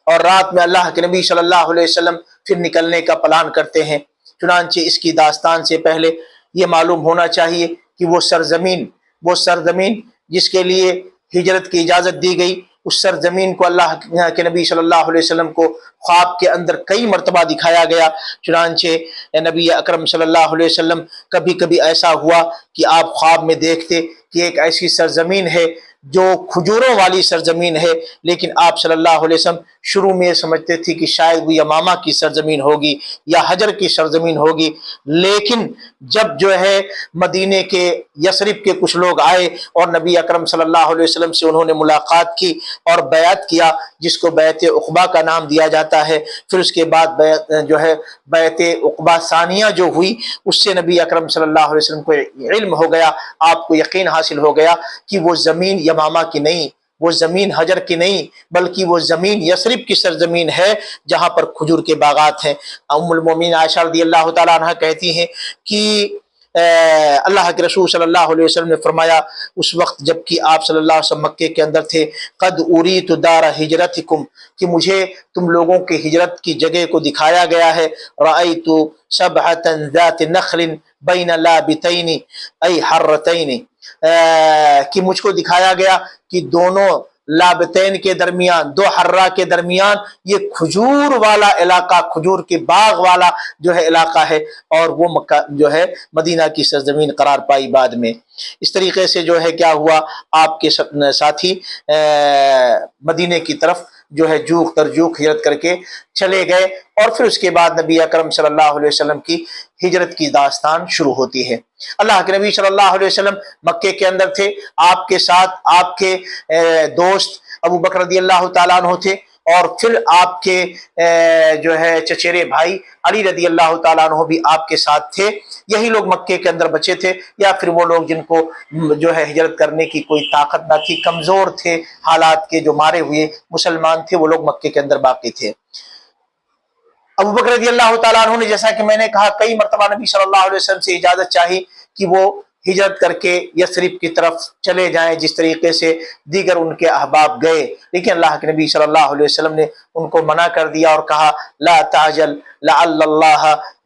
اور رات میں اللہ کے نبی صلی اللہ علیہ وسلم پھر نکلنے کا پلان کرتے ہیں۔ چنانچہ اس کی داستان سے پہلے یہ معلوم ہونا چاہیے کہ وہ سرزمین جس کے لیے ہجرت کی اجازت دی گئی، اس سرزمین کو اللہ کے نبی صلی اللہ علیہ وسلم کو خواب کے اندر کئی مرتبہ دکھایا گیا۔ چنانچہ نبی اکرم صلی اللہ علیہ وسلم کبھی کبھی ایسا ہوا کہ آپ خواب میں دیکھتے کہ ایک ایسی سرزمین ہے جو کھجوروں والی سرزمین ہے، لیکن آپ صلی اللہ علیہ وسلم شروع میں سمجھتے تھے کہ شاید وہ یمامہ کی سرزمین ہوگی یا حجر کی سرزمین ہوگی، لیکن جب جو ہے مدینے کے یثرب کے کچھ لوگ آئے اور نبی اکرم صلی اللہ علیہ وسلم سے انہوں نے ملاقات کی اور بیعت کیا، جس کو بیعت عقبہ کا نام دیا جاتا ہے، پھر اس کے بعد بیعت عقبہ ثانیہ جو ہوئی، اس سے نبی اکرم صلی اللہ علیہ وسلم کو علم ہو گیا، آپ کو یقین حاصل ہو گیا کہ وہ زمین یمامہ کی نہیں، وہ زمین حجر کی نہیں، بلکہ وہ زمین یثرب کی سرزمین ہے جہاں پر کھجور کے باغات ہیں۔ ام المومنین عائشہ رضی اللہ تعالیٰ عنہ کہتی ہیں کہ اللہ کے رسول صلی اللہ علیہ وسلم نے فرمایا اس وقت جب کہ آپ صلی اللہ علیہ وسلم مکے کے اندر تھے، قد اریت دار ہجرتکم، کہ مجھے تم لوگوں کے ہجرت کی جگہ کو دکھایا گیا ہے، رأیت سبحۃ ذات نخل بین لابتین ای حرتین، کہ مجھ کو دکھایا گیا کہ دونوں لابتین کے درمیان، دو حرہ کے درمیان یہ کھجور والا علاقہ، کھجور کے باغ والا جو ہے علاقہ ہے، اور وہ مکہ جو ہے مدینہ کی سرزمین قرار پائی بعد میں۔ اس طریقے سے جو ہے کیا ہوا، آپ کے ساتھی مدینے کی طرف جو ہے جوخ در جوخ ہجرت کر کے چلے گئے، اور پھر اس کے بعد نبی اکرم صلی اللہ علیہ وسلم کی ہجرت کی داستان شروع ہوتی ہے۔ اللہ کے نبی صلی اللہ علیہ وسلم مکے کے اندر تھے، آپ کے ساتھ آپ کے دوست ابو بکر رضی اللہ تعالیٰ عنہ تھے، اور پھر آپ کے جو ہے چچیرے بھائی علی رضی اللہ تعالیٰ عنہ بھی آپ کے ساتھ تھے۔ یہی لوگ مکے کے اندر بچے تھے، یا پھر وہ لوگ جن کو جو ہے ہجرت کرنے کی کوئی طاقت نہ تھی، کمزور تھے، حالات کے جو مارے ہوئے مسلمان تھے، وہ لوگ مکے کے اندر باقی تھے۔ ابو بکر رضی اللہ تعالیٰ عنہ نے، جیسا کہ میں نے کہا، کئی مرتبہ نبی صلی اللہ علیہ وسلم سے اجازت چاہی کہ وہ ہجرت کر کے یثرب کی طرف چلے جائیں، جس طریقے سے دیگر ان کے احباب گئے، لیکن اللہ کے نبی صلی اللہ علیہ وسلم نے ان کو منع کر دیا اور کہا لا تعجل لعل اللہ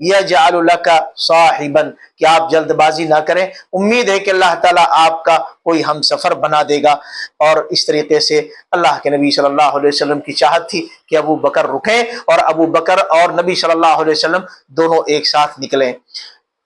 یجعل لک صاحبا، کہ آپ جلد بازی نہ کریں، امید ہے کہ اللہ تعالیٰ آپ کا کوئی ہم سفر بنا دے گا۔ اور اس طریقے سے اللہ کے نبی صلی اللہ علیہ وسلم کی چاہت تھی کہ ابو بکر رکیں، اور ابو بکر اور نبی صلی اللہ علیہ وسلم دونوں ایک ساتھ نکلیں۔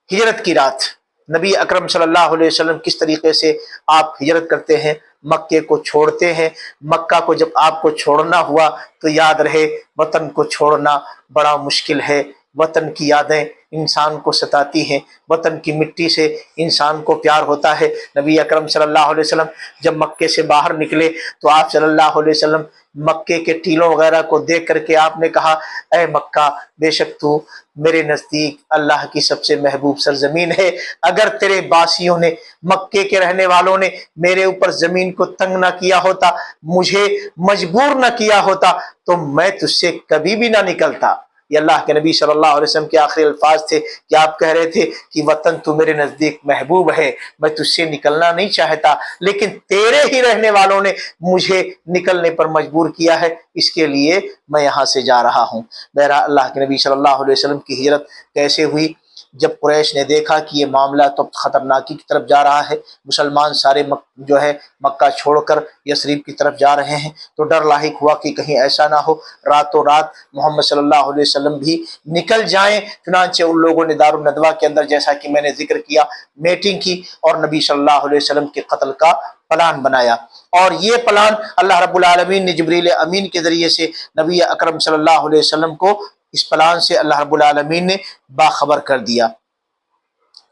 ہجرت کی رات نبی اکرم صلی اللہ علیہ وسلم کس طریقے سے آپ ہجرت کرتے ہیں، مکے کو چھوڑتے ہیں۔ مکہ کو جب آپ کو چھوڑنا ہوا تو یاد رہے وطن کو چھوڑنا بڑا مشکل ہے، وطن کی یادیں انسان کو ستاتی ہیں، وطن کی مٹی سے انسان کو پیار ہوتا ہے۔ نبی اکرم صلی اللہ علیہ وسلم جب مکے سے باہر نکلے تو آپ صلی اللہ علیہ وسلم مکے کے ٹیلوں وغیرہ کو دیکھ کر کے آپ نے کہا اے مکہ، بے شک تو میرے نزدیک اللہ کی سب سے محبوب سرزمین ہے، اگر تیرے باسیوں نے، مکے کے رہنے والوں نے میرے اوپر زمین کو تنگ نہ کیا ہوتا، مجھے مجبور نہ کیا ہوتا، تو میں تجھ سے کبھی بھی نہ نکلتا۔ یہ اللہ کے نبی صلی اللہ علیہ وسلم کے آخری الفاظ تھے کہ آپ کہہ رہے تھے کہ وطن تو میرے نزدیک محبوب ہے، میں تجھ سے نکلنا نہیں چاہتا، لیکن تیرے ہی رہنے والوں نے مجھے نکلنے پر مجبور کیا ہے، اس کے لیے میں یہاں سے جا رہا ہوں۔ بہرحال اللہ کے نبی صلی اللہ علیہ وسلم کی ہجرت کیسے ہوئی؟ جب قریش نے دیکھا کہ یہ معاملہ تو خطرناکی کی طرف جا رہا ہے، مسلمان سارے جو ہے مکہ چھوڑ کر یثرب کی طرف جا رہے ہیں، تو ڈر لاحق ہوا کہ کہیں ایسا نہ ہو راتوں رات محمد صلی اللہ علیہ وسلم بھی نکل جائیں۔ چنانچہ ان لوگوں نے دار الندوہ کے اندر، جیسا کہ میں نے ذکر کیا، میٹنگ کی اور نبی صلی اللہ علیہ وسلم کے قتل کا پلان بنایا، اور یہ پلان اللہ رب العالمین نے جبریل امین کے ذریعے سے نبی اکرم صلی اللہ علیہ وسلم کو اس پلان سے اللہ رب العالمین نے باخبر کر دیا۔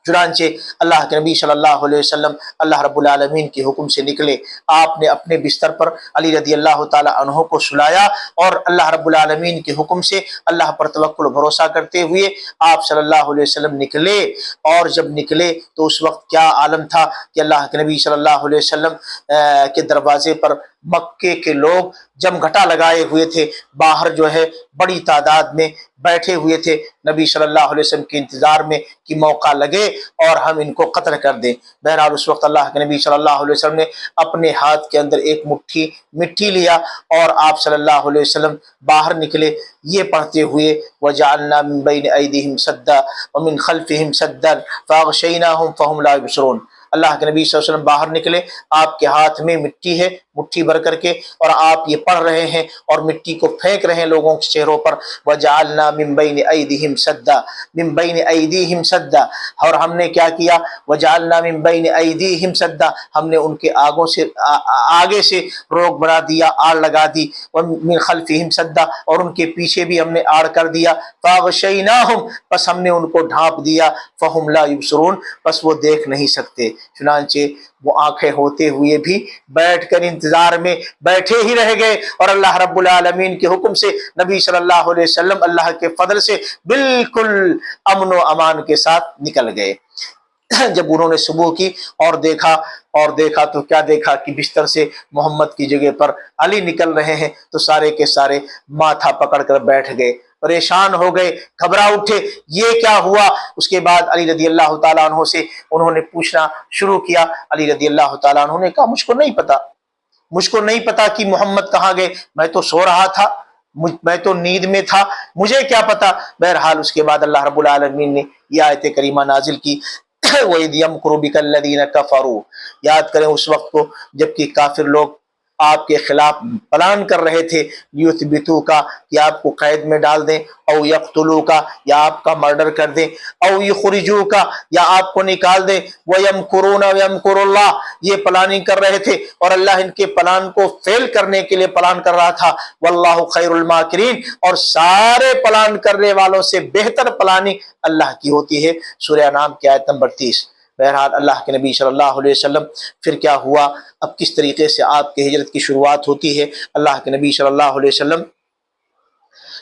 چنانچہ اللہ کے نبی صلی اللہ علیہ وسلم اللہ رب العالمین کے حکم سے نکلے، آپ نے اپنے بستر پر علی رضی اللہ تعالی عنہ کو سلایا، اور اللہ رب العالمین کے حکم سے اللہ پر توکل و بھروسہ کرتے ہوئے آپ صلی اللہ علیہ وسلم نکلے۔ اور جب نکلے تو اس وقت کیا عالم تھا کہ اللہ کے نبی صلی اللہ علیہ وسلم کے دروازے پر مکے کے لوگ جم گھٹا لگائے ہوئے تھے، باہر جو ہے بڑی تعداد میں بیٹھے ہوئے تھے نبی صلی اللہ علیہ وسلم کے انتظار میں کہ موقع لگے اور ہم ان کو قتل کر دیں۔ بہرحال اس وقت اللہ کے نبی صلی اللہ علیہ وسلم نے اپنے ہاتھ کے اندر ایک مٹھی مٹی لیا، اور آپ صلی اللہ علیہ وسلم باہر نکلے یہ پڑھتے ہوئے وَجَعَلْنَا مِن بَيْنِ أَيْدِيهِمْ سَدًّا وَمِن خَلْفِهِمْ سَدًّا فَأَغْشَيْنَاهُمْ فَهُمْ لَا يُبْصِرُونَ۔ اللہ کے نبی صلی اللہ علیہ وسلم باہر نکلے، آپ کے ہاتھ میں مٹی ہے مٹھی بھر کر کے، اور آپ یہ پڑھ رہے ہیں اور مٹی کو پھینک رہے ہیں لوگوں کے چہروں پر، وجعلنا من بین ایدیہم سدا، من بین ایدیہم سدا، اور ہم نے کیا کیا، وجعلنا من بین ایدیہم سدا، ہم نے ان کے آگے سے روک بنا دیا، آڑ لگا دی، ومن خلفہم سدا، اور ان کے پیچھے بھی ہم نے آڑ کر دیا، فاغشیناہم، پس ہم نے ان کو ڈھانپ دیا، فہم لا یبصرون، پس وہ دیکھ نہیں سکتے، چنانچہ وہ آنکھیں ہوتے ہوئے بھی بیٹھ کر انتظار میں بیٹھے ہی رہ گئے، اور اللہ رب العالمین کے حکم سے نبی صلی اللہ علیہ وسلم اللہ کے فضل سے بالکل امن و امان کے ساتھ نکل گئے۔ جب انہوں نے صبح کی اور دیکھا تو کیا دیکھا کہ بستر سے محمد کی جگہ پر علی نکل رہے ہیں، تو سارے کے سارے ماتھا پکڑ کر بیٹھ گئے، پریشان ہو گئے، گھبرا اٹھے، یہ کیا ہوا؟ اس کے بعد علی رضی اللہ تعالیٰ عنہ سے انہوں نے پوچھنا شروع کیا۔ علی رضی اللہ تعالیٰ عنہ نے کہا مجھ کو نہیں پتا کہ محمد کہاں گئے، میں تو سو رہا تھا، میں تو نیند میں تھا، مجھے کیا پتا۔ بہرحال اس کے بعد اللہ رب العالمین نے یہ آیت کریمہ نازل کی، وَإِذْ يَمْكُرُ بِكَ الَّذِينَ كَفَرُوا، یاد کریں اس وقت کو جبکہ کافر لوگ آپ کے خلاف پلان کر رہے تھے، یثبتوک، کہ آپ کو قید میں ڈال دیں، او یقتلوک، یا آپ کا مرڈر کر دیں، او یخرجوک، یا آپ کو نکال دیں، وَيَمْكُرُونَ وَيَمْكُرُ اللَّهُ، یہ پلاننگ کر رہے تھے اور اللہ ان کے پلان کو فیل کرنے کے لیے پلان کر رہا تھا، واللہ خیر الماکرین، اور سارے پلان کرنے والوں سے بہتر پلاننگ اللہ کی ہوتی ہے۔ سورہ انعام کی آیت نمبر 30۔ بہرحال اللہ کے نبی صلی اللہ علیہ وسلم پھر کیا ہوا، اب کس طریقے سے آپ کی ہجرت کی شروعات ہوتی ہے۔ اللہ کے نبی صلی اللہ علیہ وسلم،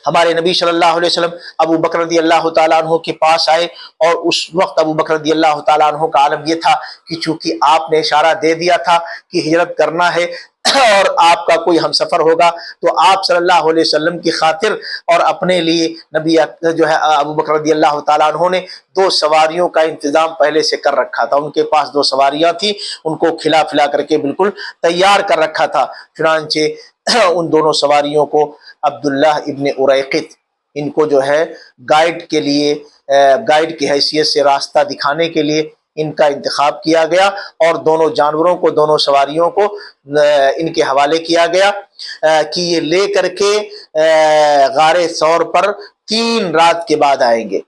ہمارے نبی صلی اللہ علیہ وسلم ابو بکر رضی اللہ تعالیٰ عنہ کے پاس آئے، اور اس وقت ابو بکر رضی اللہ تعالیٰ عنہ کا عالم یہ تھا کہ چونکہ آپ نے اشارہ دے دیا تھا کہ ہجرت کرنا ہے اور آپ کا کوئی ہم سفر ہوگا، تو آپ صلی اللہ علیہ وسلم کی خاطر اور اپنے لیے نبی جو ہے ابو بکر رضی اللہ تعالیٰ عنہ نے 2 سواریوں کا انتظام پہلے سے کر رکھا تھا، ان کے پاس 2 سواریاں تھیں، ان کو کھلا پلا کر کے بالکل تیار کر رکھا تھا۔ چنانچہ ان دونوں سواریوں کو عبداللہ ابن اریقط، ان کو جو ہے گائیڈ کے لیے، گائیڈ کی حیثیت سے راستہ دکھانے کے لیے ان کا انتخاب کیا گیا، اور دونوں جانوروں کو، دونوں سواریوں کو ان کے حوالے کیا گیا کہ یہ لے کر کے غار ثور پر 3 رات کے بعد آئیں گے۔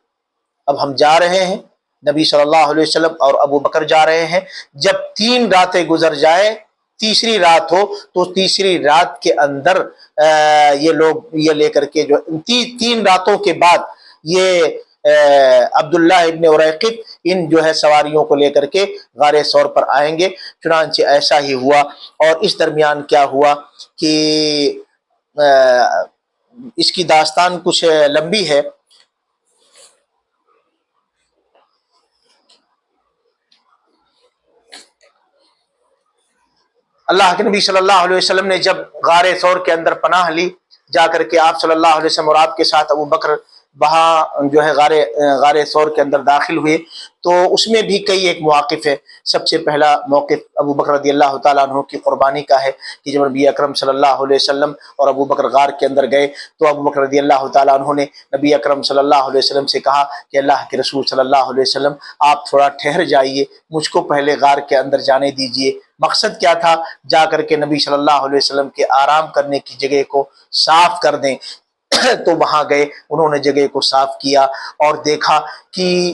اب ہم جا رہے ہیں، نبی صلی اللہ علیہ وسلم اور ابو بکر جا رہے ہیں، جب 3 راتیں گزر جائیں، تیسری رات ہو تو تیسری رات کے اندر یہ لوگ یہ لے کر کے جو 3 راتوں کے بعد یہ عبداللہ ابن اریقط ان جو ہے سواریوں کو لے کر کے غار ثور پر آئیں گے۔ چنانچہ ایسا ہی ہوا، اور اس درمیان کیا ہوا کہ اس کی داستان کچھ لمبی ہے۔ اللہ کے نبی صلی اللہ علیہ وسلم نے جب غار ثور کے اندر پناہ لی، جا کر کے آپ صلی اللہ علیہ وسلم اور آپ کے ساتھ ابو بکر وہاں جو ہے غار ثور کے اندر داخل ہوئے، تو اس میں بھی کئی ایک مواقف ہے۔ سب سے پہلا موقف ابو بکر رضی اللہ تعالیٰ عنہ کی قربانی کا ہے کہ جب نبی اکرم صلی اللہ علیہ وسلم اور ابو بکر غار کے اندر گئے، تو ابو بکر رضی اللہ تعالیٰ عنہ نے نبی اکرم صلی اللہ علیہ وسلم سے کہا کہ اللہ کے رسول صلی اللہ علیہ وسلم آپ تھوڑا ٹھہر جائیے، مجھ کو پہلے غار کے اندر جانے دیجیے۔ مقصد کیا تھا؟ جا کر کے نبی صلی اللہ علیہ وسلم کے آرام کرنے کی جگہ کو صاف کر دیں۔ تو وہاں گئے، انہوں نے جگہ کو صاف کیا اور دیکھا کہ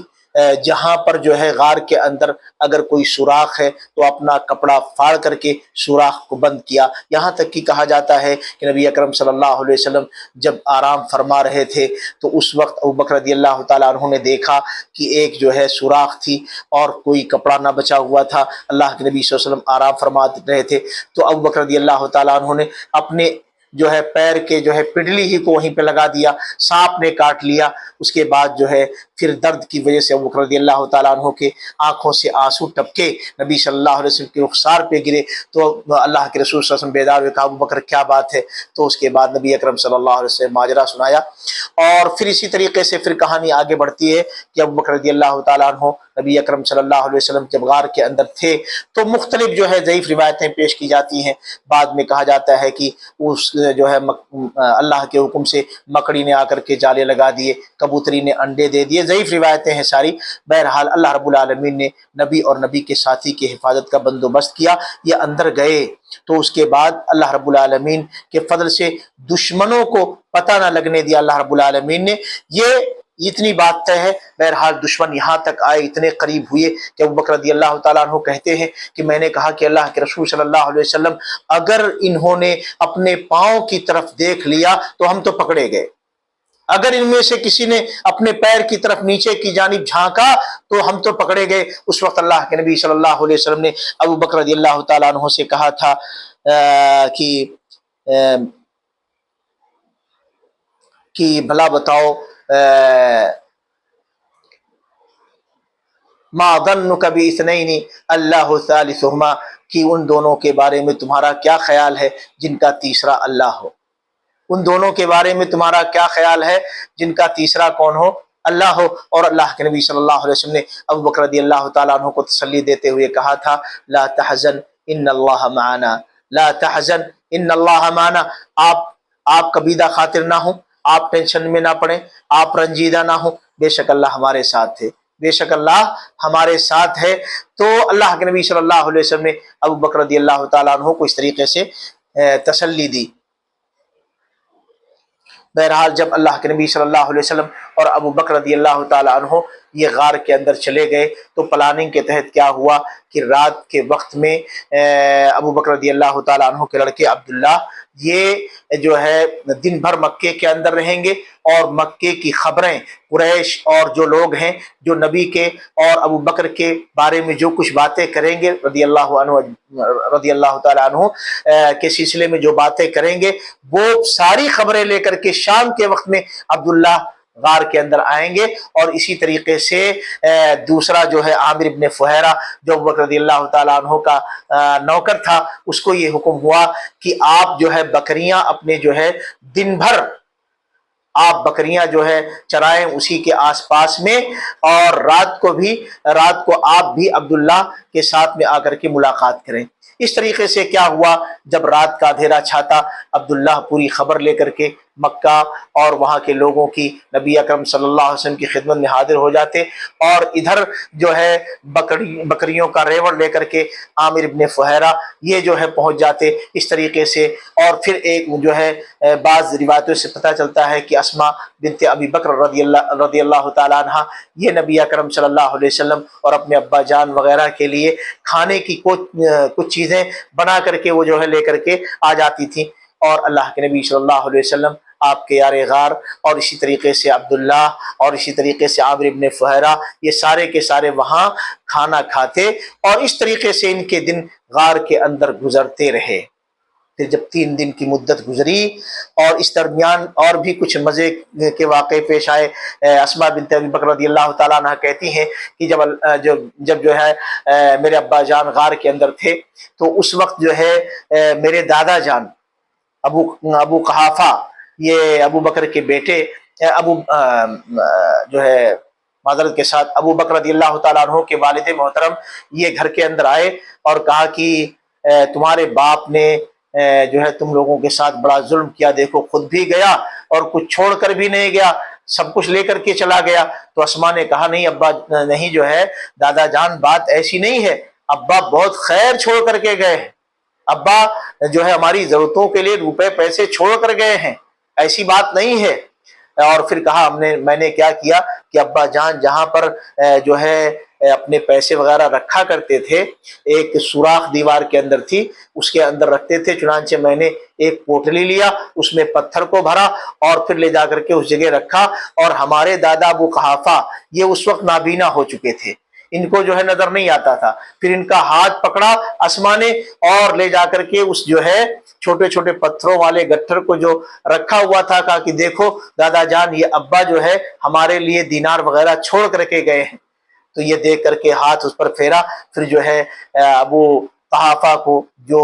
جہاں پر جو ہے غار کے اندر اگر کوئی سوراخ ہے تو اپنا کپڑا پھاڑ کر کے سوراخ کو بند کیا، یہاں تک کہ کہا جاتا ہے کہ نبی اکرم صلی اللہ علیہ وسلم جب آرام فرما رہے تھے تو اس وقت ابو بکر رضی اللہ تعالیٰ عنہ نے دیکھا کہ ایک جو ہے سوراخ تھی اور کوئی کپڑا نہ بچا ہوا تھا، اللہ کے نبی صلی اللہ علیہ وسلم آرام فرما رہے تھے، تو ابو بکر رضی اللہ تعالیٰ عنہ نے اپنے جو ہے پیر کے جو ہے پڈلی ہی کو وہیں پہ لگا دیا، سانپ نے کاٹ لیا۔ اس کے بعد جو ہے پھر درد کی وجہ سے ابو بکر رضی اللہ تعالیٰ عنہ کے آنکھوں سے آنسو ٹپکے، نبی صلی اللہ علیہ وسلم کے رخسار پہ گرے، تو اللہ کے رسول صلی اللہ علیہ وسلم بیدار ہوئے، کہا ابو بکر کیا بات ہے؟ تو اس کے بعد نبی اکرم صلی اللہ علیہ وسلم ماجرا سنایا، اور پھر اسی طریقے سے پھر کہانی آگے بڑھتی ہے کہ ابو بکر رضی اللہ تعالیٰ عنہ نبی اکرم صلی اللہ علیہ وسلم جب غار کے اندر تھے تو مختلف جو ہے ضعیف روایتیں پیش کی جاتی ہیں۔ بعد میں کہا جاتا ہے کہ اس جو ہے اللہ کے حکم سے مکڑی نے آ کر کے جالے لگا دیے، کبوتری نے انڈے دے دیے، ضعیف روایتیں ہیں ساری۔ بہرحال اللہ رب العالمین نے نبی اور نبی کے ساتھی کی حفاظت کا بندوبست کیا، یہ اندر گئے تو اس کے بعد اللہ رب العالمین کے فضل سے دشمنوں کو پتہ نہ لگنے دیا اللہ رب العالمین نے۔ یہ اتنی بات طے ہے۔ بہرحال دشمن یہاں تک آئے، اتنے قریب ہوئے کہ ابوبکر رضی اللہ تعالیٰ عنہ کہتے ہیں کہ میں نے کہا کہ اللہ کے رسول صلی اللہ علیہ وسلم اگر انہوں نے اپنے پاؤں کی طرف دیکھ لیا تو ہم تو پکڑے گئے، اگر ان میں سے کسی نے اپنے پیر کی طرف نیچے کی جانب جھانکا تو ہم تو پکڑے گئے۔ اس وقت اللہ کے نبی صلی اللہ علیہ وسلم نے ابوبکر رضی اللہ تعالیٰ عنہ سے کہا تھا کہ بھلا بتاؤ ما ظنک باثنین اللہ ثالثہما، کہ ان دونوں کے بارے میں تمہارا کیا خیال ہے جن کا تیسرا اللہ ہو، ان دونوں کے بارے میں تمہارا کیا خیال ہے جن کا تیسرا کون ہو؟ اللہ ہو۔ اور اللہ کے نبی صلی اللہ علیہ وسلم نے ابوبکر رضی اللہ تعالیٰ عنہ کو تسلی دیتے ہوئے کہا تھا لا تحزن ان اللہ معنا، لا تحزن ان اللہ معنا، آپ کبیدہ خاطر نہ ہوں، آپ ٹینشن میں نہ پڑیں، آپ رنجیدہ نہ ہوں، بے شک اللہ ہمارے ساتھ ہے، بے شک اللہ ہمارے ساتھ ہے۔ تو اللہ کے نبی صلی اللہ علیہ وسلم نے ابوبکر رضی اللہ تعالیٰ عنہ کو اس طریقے سے تسلی دی۔ بہرحال جب اللہ کے نبی صلی اللہ علیہ وسلم اور ابوبکر رضی اللہ تعالیٰ عنہ یہ غار کے اندر چلے گئے تو پلاننگ کے تحت کیا ہوا کہ رات کے وقت میں ابوبکر رضی اللہ تعالیٰ عنہ کے لڑکے عبداللہ یہ جو ہے دن بھر مکے کے اندر رہیں گے اور مکے کی خبریں قریش اور جو لوگ ہیں جو نبی کے اور ابوبکر کے بارے میں جو کچھ باتیں کریں گے رضی اللہ تعالیٰ عنہ کے سلسلے میں جو باتیں کریں گے وہ ساری خبریں لے کر کے شام کے وقت میں عبداللہ غار کے اندر آئیں گے۔ اور اسی طریقے سے دوسرا جو ہے عامر ابن فہیرہ جو ابوبکر رضی اللہ تعالیٰ عنہ کا نوکر تھا، اس کو یہ حکم ہوا کہ آپ جو ہے بکریاں اپنے جو ہے دن بھر آپ بکریاں جو ہے چرائیں اسی کے آس پاس میں، اور رات کو آپ بھی عبداللہ کے ساتھ میں آ کر کے ملاقات کریں۔ اس طریقے سے کیا ہوا، جب رات کا اندھیرا چھاتا عبداللہ پوری خبر لے کر کے مکہ اور وہاں کے لوگوں کی نبی اکرم صلی اللہ علیہ وسلم کی خدمت میں حاضر ہو جاتے، اور ادھر جو ہے بکریوں کا ریوڑ لے کر کے عامر ابن فہیرہ یہ جو ہے پہنچ جاتے اس طریقے سے۔ اور پھر ایک جو ہے بعض روایتوں سے پتہ چلتا ہے کہ اسماء بنت ابی بکر رضی اللہ تعالیٰ عنہ یہ نبی اکرم صلی اللہ علیہ وسلم اور اپنے ابا جان وغیرہ کے لیے کھانے کی کچھ چیزیں بنا کر کے وہ جو ہے لے کر کے آ جاتی تھیں، اور اللہ کے نبی صلی اللہ علیہ وسلم آپ کے یار غار اور اسی طریقے سے عبداللہ اور اسی طریقے سے عامر ابن فہیرہ یہ سارے کے سارے وہاں کھانا کھاتے، اور اس طریقے سے ان کے دن غار کے اندر گزرتے رہے۔ پھر جب 3 دن کی مدت گزری اور اس درمیان اور بھی کچھ مزے کے واقعے پیش آئے، اسماء بنت ابی بکر رضی اللہ تعالیٰ عنہ کہتی ہیں کہ جب جو ہے میرے ابا جان غار کے اندر تھے تو اس وقت جو ہے میرے دادا جان ابو قحافہ یہ ابو بکر کے بیٹے جو ہے معذرت کے ساتھ ابو بکر رضی اللہ تعالیٰ عنہ کے والد محترم یہ گھر کے اندر آئے اور کہا کہ تمہارے باپ نے جو ہے تم لوگوں کے ساتھ بڑا ظلم کیا، دیکھو خود بھی گیا اور کچھ چھوڑ کر بھی نہیں گیا، سب کچھ لے کر کے چلا گیا۔ تو اسماء نے کہا نہیں ابا، نہیں جو ہے دادا جان، بات ایسی نہیں ہے، ابا بہت خیر چھوڑ کر کے گئے ہیں، ابا جو ہے ہماری ضرورتوں کے لیے روپے پیسے چھوڑ کر گئے ہیں، ایسی بات نہیں ہے۔ اور پھر کہا میں نے کیا کیا کہ ابا جان جہاں پر جو ہے اپنے پیسے وغیرہ رکھا کرتے تھے ایک سوراخ دیوار کے اندر تھی، اس کے اندر رکھتے تھے، چنانچہ میں نے ایک پوٹلی لیا، اس میں پتھر کو بھرا اور پھر لے جا کر کے اس جگہ رکھا، اور ہمارے دادا ابو قحافہ یہ اس وقت نابینا ہو چکے تھے، ان کو جو ہے نظر نہیں آتا تھا، پھر ان کا ہاتھ پکڑا اسماء نے اور لے جا کر کے اس جو ہے چھوٹے چھوٹے پتھروں والے گٹھر کو جو رکھا ہوا تھا کہا کہ دیکھو دادا جان یہ ابا جو ہے ہمارے لیے دینار وغیرہ چھوڑ کر کے گئے ہیں۔ تو یہ دیکھ کر کے ہاتھ اس پر پھیرا، پھر جو ہے ابو قحافہ کو جو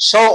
100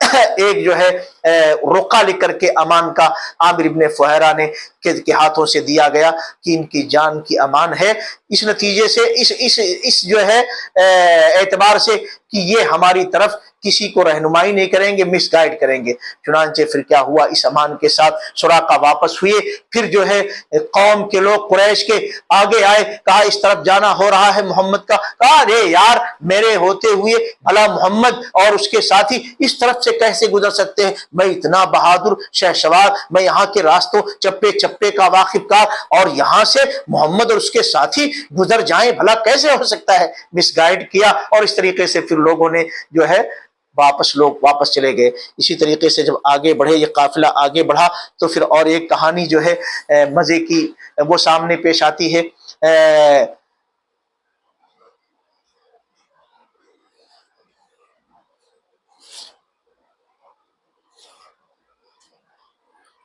ایک جو ہے رقعہ لکھ کر کے امان کا عامر ابن فہیرہ نے کے ہاتھوں سے دیا گیا کہ ان کی جان کی امان ہے، اس نتیجے سے اس جو ہے اعتبار سے کہ یہ ہماری طرف کسی کو رہنمائی نہیں کریں گے، مس گائیڈ کریں گے۔ چنانچہ پھر کیا ہوا، اس امان کے ساتھ سراقہ واپس ہوئے، پھر جو ہے قوم کے لوگ قریش کے آگے آئے، کہا اس طرف جانا ہو رہا ہے محمد کا، کہا ارے یار میرے ہوتے ہوئے بھلا محمد اور اس کے ساتھی اس طرف سے کیسے گزر سکتے ہیں؟ میں اتنا بہادر شہسوار، میں یہاں کے راستوں چپے چپے کا واقف کار، اور یہاں سے محمد اور اس کے ساتھی گزر جائیں، بھلا کیسے ہو سکتا ہے؟ مس گائیڈ کیا، اور اس طریقے سے پھر لوگوں نے جو ہے لوگ واپس چلے گئے۔ اسی طریقے سے جب آگے بڑھے، یہ قافلہ آگے بڑھا، تو پھر اور ایک کہانی جو ہے مزے کی وہ سامنے پیش آتی ہے۔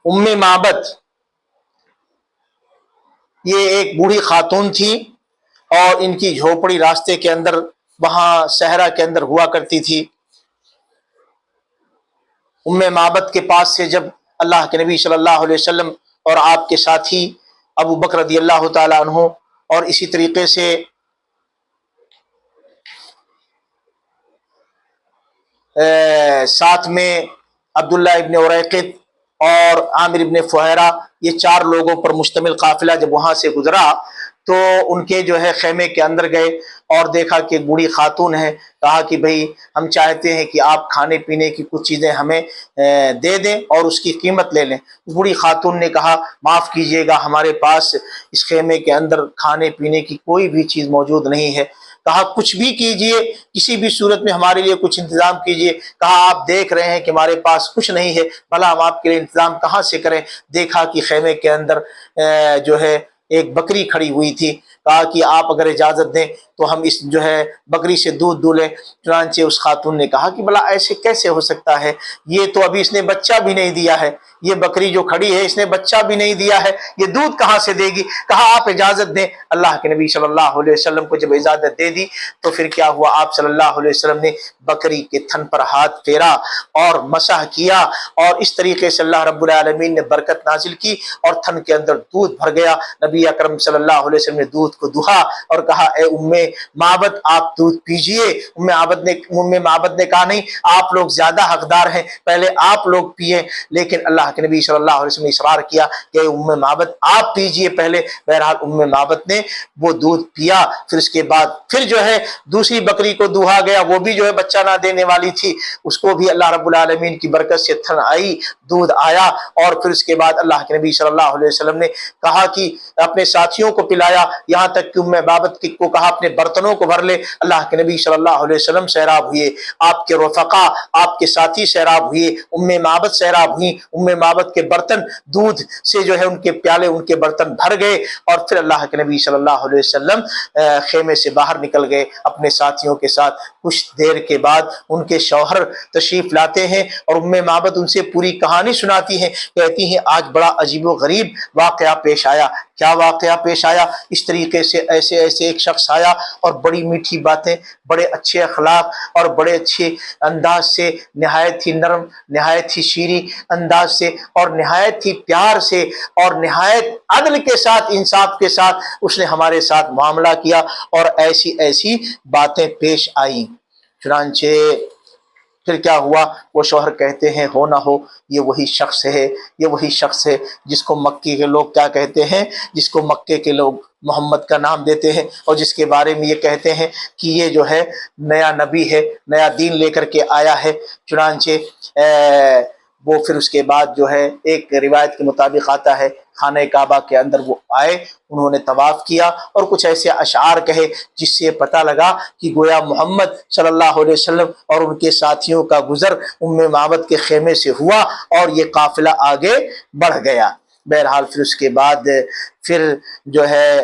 ام معبد یہ ایک بوڑھی خاتون تھی، اور ان کی جھوپڑی راستے کے اندر وہاں صحرا کے اندر ہوا کرتی تھی۔ ام معبد کے پاس سے جب اللہ کے نبی صلی اللہ علیہ وسلم اور آپ کے ساتھی ابو بکر رضی اللہ تعالی عنہ، اور اسی طریقے سے ساتھ میں عبداللہ ابن اریقط اور عامر ابن فہیرہ، یہ 4 لوگوں پر مشتمل قافلہ جب وہاں سے گزرا، تو ان کے جو ہے خیمے کے اندر گئے اور دیکھا کہ ایک بوڑھی خاتون ہے۔ کہا کہ بھئی ہم چاہتے ہیں کہ آپ کھانے پینے کی کچھ چیزیں ہمیں دے دیں اور اس کی قیمت لے لیں۔ بوڑھی خاتون نے کہا معاف کیجئے گا، ہمارے پاس اس خیمے کے اندر کھانے پینے کی کوئی بھی چیز موجود نہیں ہے۔ کہا کچھ بھی کیجئے، کسی بھی صورت میں ہمارے لیے کچھ انتظام کیجئے۔ کہا آپ دیکھ رہے ہیں کہ ہمارے پاس کچھ نہیں ہے، بھلا ہم آپ کے لیے انتظام کہاں سے کریں؟ دیکھا کہ خیمے کے اندر جو ہے ایک بکری کھڑی ہوئی تھی۔ کہا کہ آپ اگر اجازت دیں تو ہم اس جو ہے بکری سے دودھ دولیں۔ چنانچہ اس خاتون نے کہا کہ بھلا ایسے کیسے ہو سکتا ہے، یہ تو ابھی اس نے بچہ بھی نہیں دیا ہے، یہ بکری جو کھڑی ہے اس نے بچہ بھی نہیں دیا ہے، یہ دودھ کہاں سے دے گی؟ کہا آپ اجازت دیں۔ اللہ کے نبی صلی اللہ علیہ وسلم کو جب اجازت دے دی تو پھر کیا ہوا، آپ صلی اللہ علیہ وسلم نے بکری کے تھن پر ہاتھ پھیرا اور مسح کیا، اور اس طریقے سے اللہ رب العالمین نے برکت نازل کی اور تھن کے اندر دودھ بھر گیا۔ نبی اکرم صلی اللہ علیہ وسلم نے دودھ کو دہا اور کہا اے ام معبد آپ دودھ پیجئے۔ ام معبد نے کہا نہیں، آپ لوگ زیادہ حقدار ہیں، پہلے آپ لوگ پیئے۔ لیکن اللہ کے نبی صلی اللہ علیہ وسلم نے اصرار کیا کہ ام معبد آپ پیجئے پہلے۔ بہرحال ام معبد نے وہ دودھ پیا۔ پھر اس کے بعد پھر جو ہے دوسری بکری کو دوہا گیا، وہ بھی جو ہے بچہ نہ دینے والی تھی، اس کو بھی اللہ رب العالمین کی برکت سے تھن آئی، دودھ آیا۔ اور پھر اس کے بعد اللہ کے نبی صلی اللہ علیہ وسلم نے کہا کہ اپنے ساتھیوں کو پلایا، یہاں تک کہ ام معبد کو کہا اپنے برتنوں کو بھر لے۔ اللہ کے نبی صلی اللہ علیہ وسلم سیراب ہوئے، آپ کے رفقا، آپ کے ساتھی سیراب ہوئے، ام معبد سیراب ہوئی۔ ام معبد کے برتن دودھ سے جو ہے ان کے پیالے، ان کے برتن بھر گئے، اور پھر اللہ کے نبی صلی اللہ علیہ وسلم خیمے سے باہر نکل گئے اپنے ساتھیوں کے ساتھ۔ کچھ دیر کے بعد ان کے شوہر تشریف لاتے ہیں اور ام معبد ان سے پوری کہانی سناتی ہیں، کہتی ہیں آج بڑا عجیب و غریب واقعہ پیش آیا۔ کیا واقعہ پیش آیا؟ اس طریقے سے ایسے ایک شخص آیا اور بڑی میٹھی باتیں، بڑے اچھے اخلاق اور بڑے اچھے انداز سے، نہایت ہی نرم، نہایت ہی شیریں انداز سے اور نہایت ہی پیار سے اور نہایت عدل کے ساتھ، انصاف کے ساتھ اس نے ہمارے ساتھ معاملہ کیا، اور ایسی باتیں پیش آئیں۔ چنانچہ پھر کیا ہوا، وہ شوہر کہتے ہیں ہو نہ ہو یہ وہی شخص ہے، یہ وہی شخص ہے جس کو مکے کے لوگ کیا کہتے ہیں، جس کو مکے کے لوگ محمد کا نام دیتے ہیں، اور جس کے بارے میں یہ کہتے ہیں کہ یہ جو ہے نیا نبی ہے، نیا دین لے کر کے آیا ہے۔ چنانچہ وہ پھر اس کے بعد جو ہے ایک روایت کے مطابق آتا ہے خانہ کعبہ کے اندر وہ آئے، انہوں نے طواف کیا اور کچھ ایسے اشعار کہے جس سے پتہ لگا کہ گویا محمد صلی اللہ علیہ وسلم اور ان کے ساتھیوں کا گزر ام معبد کے خیمے سے ہوا اور یہ قافلہ آگے بڑھ گیا۔ بہرحال پھر اس کے بعد پھر جو ہے